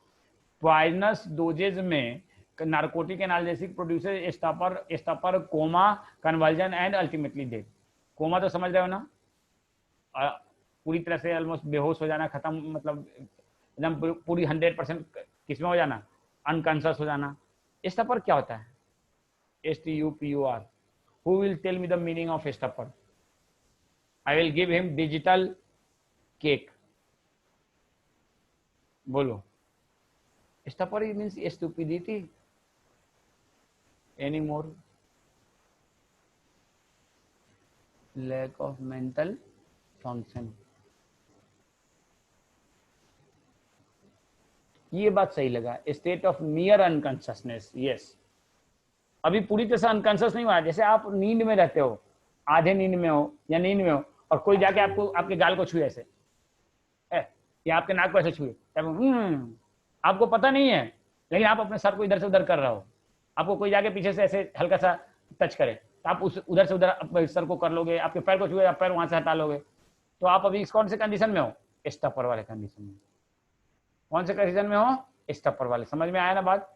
पॉइजनस डोजेज में narcotic analgesic producer stupor, coma, convulsion and ultimately death. Coma तो समझ रहे हो ना, पूरी तरह से ऑलमोस्ट बेहोश हो जाना, खत्म, मतलब एकदम पूरी 100% किसमें हो जाना, अनकॉन्शियस हो जाना। स्टपर क्या होता है, STUPOR। Who will tell me the meaning of stupor? I will give him digital cake। बोलो, stupor means stupidity, any more, lack of mental function। ये बात सही लगा, state of near unconsciousness. Yes, अभी पूरी तरह से अनकॉन्शियस नहीं हुआ, जैसे आप नींद में रहते हो, आधे नींद में हो या नींद में हो, और कोई जाके आपको आपके गाल को छुए ऐसे, या आपके नाक को ऐसे छुए, आपको पता नहीं है, लेकिन आप अपने सर को इधर से उधर कर रहे हो, आपको कोई जाके पीछे से ऐसे हल्का सा टच करे तो आप उस उधर से उधर सर को कर लोगे, आपके पैर को छुए आप पैर वहां से हटा लोगे। तो आप अभी कौन से कंडीशन में हो, स्टपर वाले कंडीशन में। कौन से कंडीशन में हो, स्टपर वाले। समझ में आया ना बात,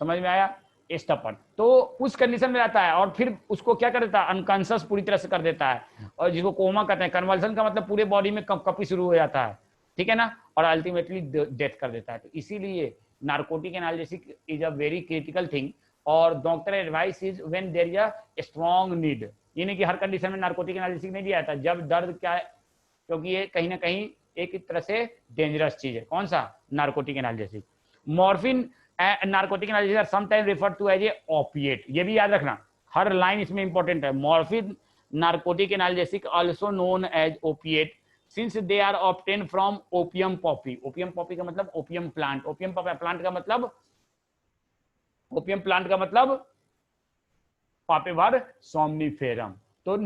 समझ में आया। स्टपर तो उस कंडीशन में रहता है, और फिर उसको क्या कर देता है, अनकॉन्शियस पूरी तरह से कर देता है, और जिसको कोमा कहते हैं। कन्वर्जन का मतलब पूरे बॉडी में कपी शुरू हो जाता है, ठीक है ना, और अल्टीमेटली डेथ कर देता है। तो इसीलिए narcotic analgesic is a very critical thing, और doctor advice is when there is a strong need. ये नहीं कि हर कंडीशन में नार्कोटिक एनाल्जेसिक नहीं दिया जाता, जब दर्द क्या है, क्योंकि ये कहीं ना कहीं एक तरह से डेंजरस चीज है। कौन सा, narcotic analgesic. Morphine narcotic analgesic are sometimes referred to as a opiate. ये भी याद रखना, हर लाइन इसमें इंपॉर्टेंट है। Morphine narcotic analgesic also known as opiate since they are obtain from opium poppy. Opium poppy का मतलब ओपियम प्लांट, ओपियम प्लांट का मतलब, ओपियम प्लांट का मतलब पापेवर सोमनिफेरम। तो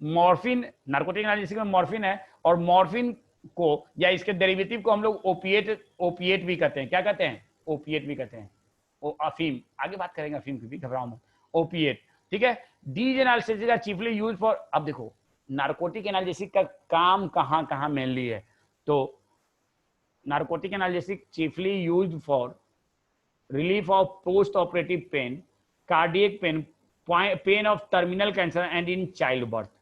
मॉर्फिन, नार्कोटिक एनाल्जेसिक में मॉर्फिन है, और मॉर्फिन को या इसके डेरिवेटिव को हम लोग ओपिएट भी कहते हैं। क्या कहते हैं, ओपिएट भी कहते हैं। अफीम, आगे बात करेंगे अफीम की भी, घबराओ मत। ओपिएट, ठीक है। These analgesics are chiefly used for, अब देखो नार्कोटिक एनाल्जेसिक का काम कहाँ कहाँ मेनली है, तो narcotic analgesic chiefly used for relief of post-operative pain, cardiac pain, pain of terminal cancer, and in childbirth.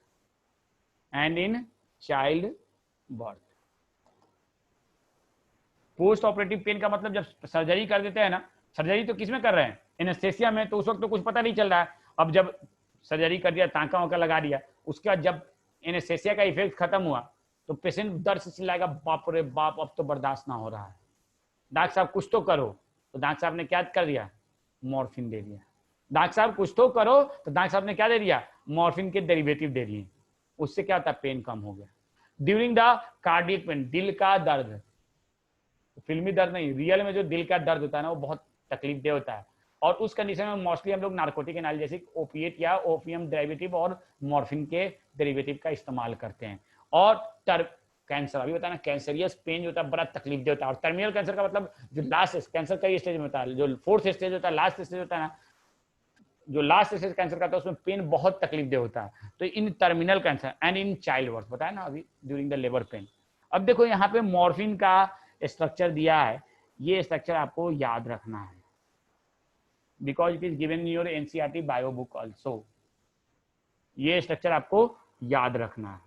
And in childbirth. Post operative pain का मतलब जब सर्जरी कर देते हैं ना, सर्जरी तो किस में कर रहे हैं, एनेस्थेसिया में, तो उस वक्त तो कुछ पता नहीं चल रहा है। अब जब सर्जरी कर दिया, टाँका वाँका लगा दिया, उसके बाद जब एनेस्थेसिया का इफेक्ट खत्म हुआ तो पेशेंट दर्द से चिल्लाएगा, बाप रे बाप अब तो बर्दाश्त ना हो रहा है, डॉक्टर साहब कुछ तो करो। तो डॉक्टर साहब ने क्या कर दिया, मॉर्फिन दे दिया। डॉक्टर साहब कुछ तो करो, तो डॉक्टर साहब ने क्या दे दिया, मॉर्फिन के डेरिवेटिव दे दिए। उससे क्या होता है, पेन कम हो गया। ड्यूरिंग द कार्डियक पेन, दिल का दर्द, फिल्मी दर्द नहीं, रियल में जो दिल का दर्द होता है ना, वो बहुत तकलीफ दे होता है। और उस कंडीशन में मोस्टली हम लोग नार्कोटिक एनाल्जेसिक, ओपिएट या ओपियम डेरिवेटिव और मॉर्फिन के डेरिवेटिव का इस्तेमाल करते हैं। और कैंसर, अभी बताया ना, कैंसरियस पेन जो होता है बड़ा तकलीफ दे होता है। और टर्मिनल कैंसर का मतलब जो लास्ट कैंसर का स्टेज में होता है, जो फोर्थ स्टेज होता है, लास्ट स्टेज होता है ना, जो लास्ट स्टेज कैंसर का होता है उसमें पेन बहुत तकलीफ दे होता है। तो in terminal cancer and in childbirth, बताया ना अभी, ड्यूरिंग द लेबर पेन। अब देखो यहाँ पे मॉर्फिन का स्ट्रक्चर दिया है, ये स्ट्रक्चर आपको याद रखना है, because it is given in your NCERT bio book also. ये स्ट्रक्चर आपको याद रखना है,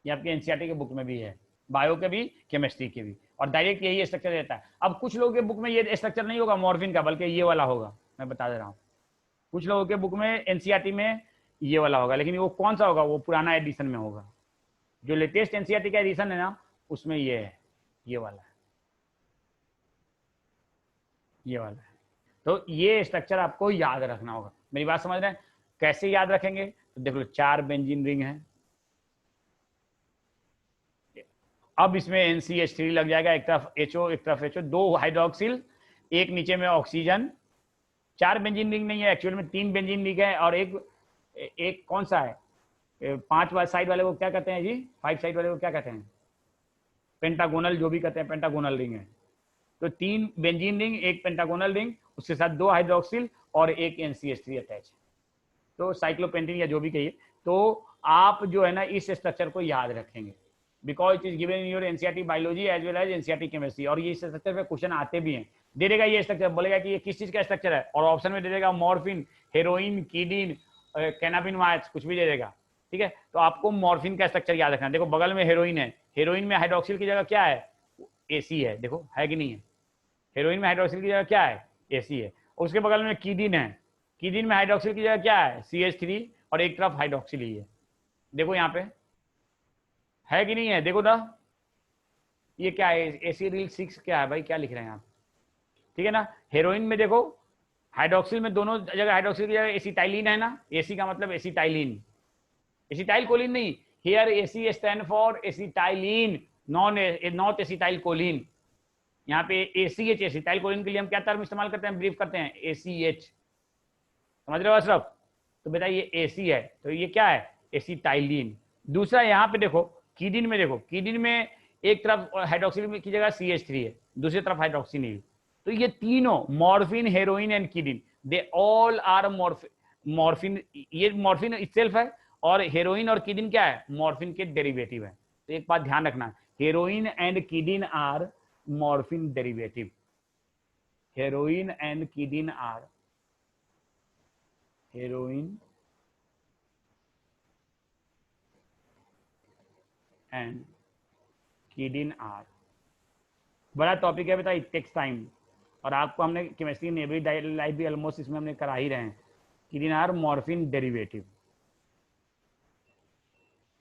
ये आपके एनसीईआरटी के बुक में भी है, बायो के भी, केमिस्ट्री के भी, और डायरेक्ट यही स्ट्रक्चर रहता है। अब कुछ लोगों के बुक में ये स्ट्रक्चर नहीं होगा मॉर्फिन का, बल्कि ये वाला होगा, मैं बता दे रहा हूँ। कुछ लोगों के बुक में एनसीईआरटी में ये वाला होगा, लेकिन वो कौन सा होगा, वो पुराना एडिशन में होगा। जो लेटेस्ट एनसीईआरटी का एडिशन है ना, उसमें ये है, ये वाला है, ये वाला है। तो ये स्ट्रक्चर आपको याद रखना होगा। मेरी बात समझ रहे हैं, कैसे याद रखेंगे, तो देख लो 4 बेंजीन रिंग है, अब इसमें NCH3 लग जाएगा, एक तरफ HO एक तरफ HO, 2 हाइड्रोक्सिल, एक नीचे में ऑक्सीजन। 4 बेंजीन रिंग नहीं है, एक्चुअल में 3 बेंजीन रिंग है, और एक कौन सा है, 5 साइड वाले को क्या कहते हैं जी, 5 साइड वाले को क्या कहते हैं, पेंटागोनल, जो भी कहते हैं, पेंटागोनल रिंग है। तो 3 बेंजीन रिंग, एक पेंटागोनल रिंग, उसके साथ 2 हाइड्रोक्सिल और एक NCH3 अटैच, तो साइक्लोपेंटेन या जो भी कहिए। तो आप जो है ना इस स्ट्रक्चर को याद रखेंगे, because it is given in your NCERT biology as well as NCERT chemistry. और ये स्ट्रक्चर पे क्वेश्चन आते भी हैं, दे देगा ये स्ट्रक्चर, बोलेगा कि ये किस चीज का स्ट्रक्चर है, और ऑप्शन में दे देगा मॉर्फिन, हेरोइन, कीडीन, कैनाबिनॉइड्स, कुछ भी दे देगा, ठीक है। तो आपको मॉर्फिन का स्ट्रक्चर याद रखना है। देखो बगल में हेरोइन है, हेरोइन में हाइड्रोक्सिल की जगह क्या है, AC है, देखो है कि नहीं है, हेरोइन में हाइड्रोक्सिल की जगह क्या है, AC है। उसके बगल में कीडीन है, कीडीन में हाइड्रोक्सिल की जगह क्या है, CH3, और एक तरफ हाइड्रोक्सिल ही है, देखो यहाँ पे है कि नहीं है, देखो दा, ये क्या है, AC-RIL-6 क्या है भाई, क्या लिख रहे हैं आप, ठीक है ना। हेरोइन में देखो हाइड्रोक्सिल में दोनों जगह हाइड्रोक्सिल की जगह एसिटाइलिन है ना, AC का मतलब एसिटाइलिन, एसिटाइल कोलिन नहीं, here AC stand for acetylene, not acetyl choline. यहाँ पे ACH, एसिटाइल कोलिन के लिए हम क्या टर्म इस्तेमाल करते हैं, ब्रीफ करते हैं, ACH, समझ रहे हो अशरफ। तो बेटा ये AC है, तो ये क्या है, एसिटाइलिन। दूसरा यहाँ पे देखो कीडीन में, देखो कीडीन में एक तरफ हाइड्रोक्सिल की जगह CH3 है, दूसरी तरफ हाइड्रोक्सिल है। तो ये तीनों morphine, heroin and codeine, they all are morphine, ये मॉर्फिन इटसेल्फ है, और हेरोइन और कीडीन क्या है, मॉर्फिन के डेरिवेटिव है। तो एक बात ध्यान रखना, heroin and codeine are morphine derivative, heroin and codeine are, heroin and codeine are, बड़ा टॉपिक है बेटा, इट टेक्स टाइम, और आपको हमने केमिस्ट्री में एवरी लाइफ भी ऑलमोस्ट इसमें हमने करा ही रहे हैं। कीडीन आर मॉर्फिन डेरिवेटिव।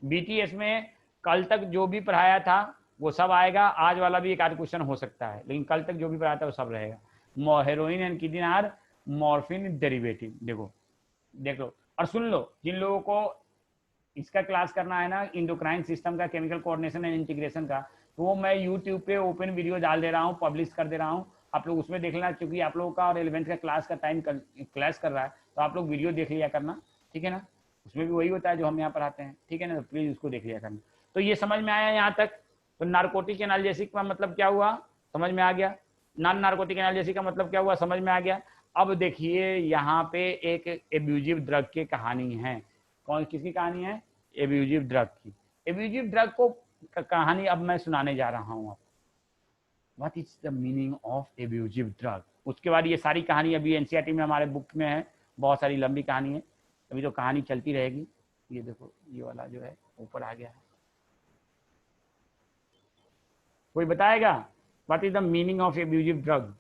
BTS में कल तक जो भी पढ़ाया था वो सब आएगा, आज वाला भी एक आध क्वेश्चन हो सकता है, लेकिन कल तक जो भी पढ़ाया था वो सब रहेगा। Heroin and codeine are morphine derivative, देखो देख लो और सुन लो, जिन लोगों को इसका क्लास करना है ना, इंडोक्राइन सिस्टम का, केमिकल कोऑर्डिनेशन एंड इंटीग्रेशन का, तो वो मैं यूट्यूब पे ओपन वीडियो डाल दे रहा हूँ, पब्लिश कर दे रहा हूँ, आप लोग उसमें देख लेना, क्योंकि आप लोगों का और 11th का क्लास का टाइम क्लास कर रहा है, तो आप लोग वीडियो देख लिया करना, ठीक है ना। उसमें भी वही होता है जो हम यहाँ पढ़ाते हैं, ठीक है ना, तो प्लीज उसको देख लिया करना। तो ये समझ में आया यहाँ तक। तो नार्कोटिक एनाल्जेसिक का मतलब क्या हुआ, समझ में आ गया। नॉन नार्कोटिक एनाल्जेसिक का मतलब क्या हुआ, समझ में आ गया। अब देखिए यहाँ पे एक एब्यूजिव ड्रग की कहानी है। कौन किसकी कहानी है? एब्यूजिव ड्रग की। एब्यूजिव ड्रग को कहानी अब मैं सुनाने जा रहा हूँ। What is the meaning of abusive drug, उसके बाद ये सारी कहानी अभी एनसीईआरटी में हमारे बुक में है, बहुत सारी लंबी कहानी है, अभी तो कहानी चलती रहेगी। ये देखो ये वाला जो है ऊपर आ गया है, कोई बताएगा what is the meaning of abusive drug?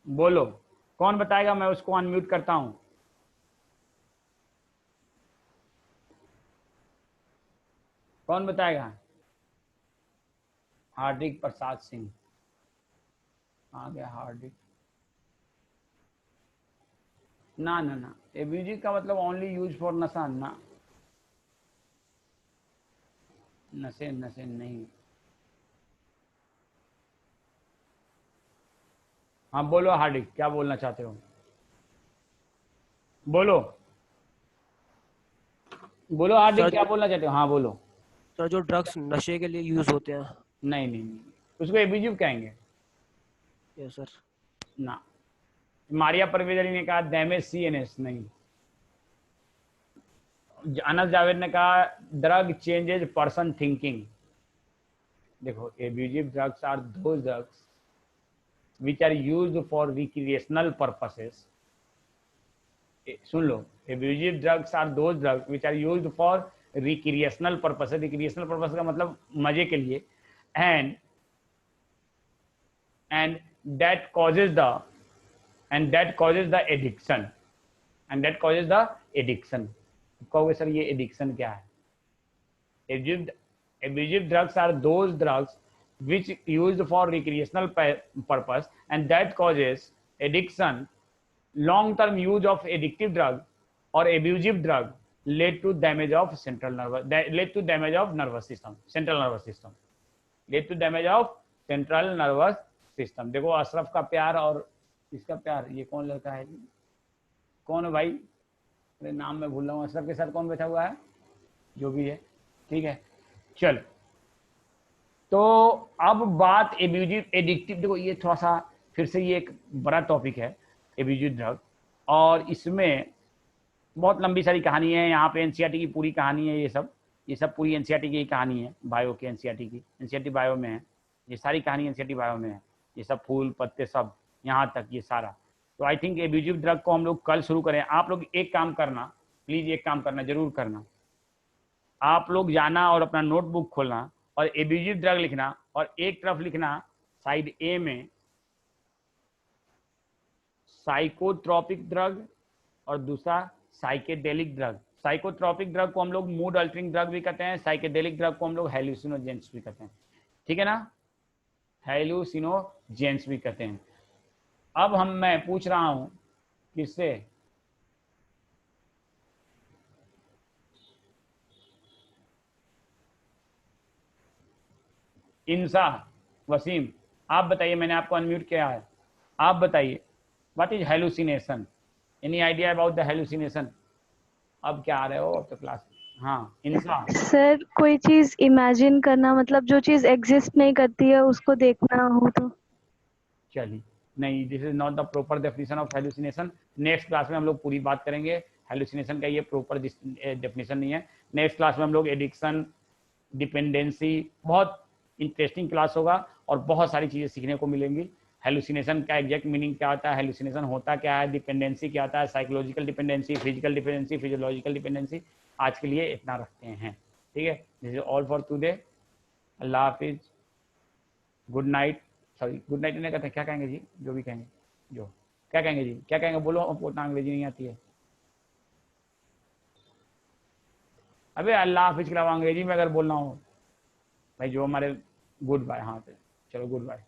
बोलो, कौन बताएगा? मैं उसको अनम्यूट करता हूं। कौन बताएगा? हार्दिक प्रसाद सिंह आ गया। हार्दिक, ना ना ना, एब्यूजिव का मतलब ओनली यूज फॉर नशा ना, नशे नशे नहीं। हाँ बोलो हार्दिक, क्या बोलना चाहते हो? बोलो बोलो हार्दिक, सर क्या बोलना चाहते हो? हाँ बोलो। सर जो ड्रग्स नशे के लिए यूज होते हैं। नहीं नहीं नहीं, उसको एब्यूजिव कहेंगे यस सर। ना। मारिया परवेजरी ने कहा डैमेज सीएनएस नहीं। अनस जावेद ने कहा ड्रग चेंजेज पर्सन थिंकिंग। देखो abusive drugs are those drugs which are used for recreational purposes. सुन लो, abusive drugs are those drugs which are used for recreational purposes. Recreational purpose का मतलब मजे के लिए। And and that causes the addiction. And that causes the addiction. कहोगे sir ये addiction क्या है? Abusive drugs are those drugs which used for recreational purpose and that causes addiction. Long-term use of addictive drug or abusive drug led to damage of nervous system, central nervous system. Led to damage of central nervous system. देखो अशरफ का प्यार और इसका प्यार, ये कौन लड़का है जी? कौन है भाई? मेरे नाम में भूल रहा हूँ। अशरफ के साथ कौन बैठा हुआ है? जो भी है, ठीक है, चलो। तो अब बात एब्यूजिव एडिक्टिव, देखो ये थोड़ा सा फिर से ये एक बड़ा टॉपिक है एब्यूजिव ड्रग, और इसमें बहुत लंबी सारी कहानी है। यहाँ पे एनसीईआरटी की पूरी कहानी है, ये सब पूरी एनसीईआरटी की कहानी है, बायो के एनसीईआरटी की, एनसीईआरटी बायो में है ये सारी कहानी, एनसीईआरटी बायो में है ये सब, फूल पत्ते सब यहाँ तक ये सारा। तो आई थिंक एब्यूजिव ड्रग को हम लोग कल शुरू करें। आप लोग एक काम करना, प्लीज एक काम करना, जरूर करना, आप लोग जाना और अपना नोटबुक खोलना और एब्यूजिव ड्रग लिखना, और एक तरफ लिखना साइड ए में साइकोट्रोपिक ड्रग और दूसरा साइकेडेलिक ड्रग। साइकोट्रोपिक ड्रग को हम लोग मूड अल्टरिंग ड्रग भी कहते हैं, साइकेडेलिक ड्रग को हम लोग हेलुसिनोजेंस भी कहते हैं, ठीक है ना, हेलुसिनोजेंस भी कहते हैं। अब मैं पूछ रहा हूं किससे? इंसा, वसीम, आप बताइए, मैंने आपको अनम्यूट किया है, आप बताइए what is hallucination? Any idea about the hallucination? अब क्या आ रहे हो अब तो क्लास? हाँ इंसा। सर कोई चीज इमेजिन करना, मतलब जो चीज एग्जिस्ट नहीं करती है उसको देखना हो तो। चलिए, नहीं, this is not the proper definition of hallucination. Next class में हम लोग पूरी बात करेंगे। हेलुसिनेशन का ये प्रॉपर डेफिनेशन नहीं है। नेक्स्ट क्लास में हम लोग एडिक्शन, डिपेंडेंसी, बहुत इंटरेस्टिंग क्लास होगा और बहुत सारी चीज़ें सीखने को मिलेंगी। हेलुसिनेशन का एग्जैक्ट मीनिंग क्या होता है, हेलुसिनेशन होता क्या है, डिपेंडेंसी क्या होता है, psychological dependency, physical dependency, physiological dependency. आज के लिए इतना रखते हैं, ठीक है। This is all for today. Allah Hafiz, good night. Sorry good night नहीं कहते, क्या कहेंगे जी? जो भी कहेंगे, जो क्या कहेंगे जी, क्या कहेंगे बोलो, हमको उतना अंग्रेजी नहीं आती है। अबे अल्लाह हाफिज के अलावा अंग्रेजी में अगर बोलना हो भाई, जो हमारे गुड बाय, हाँ चलो गुड बाय।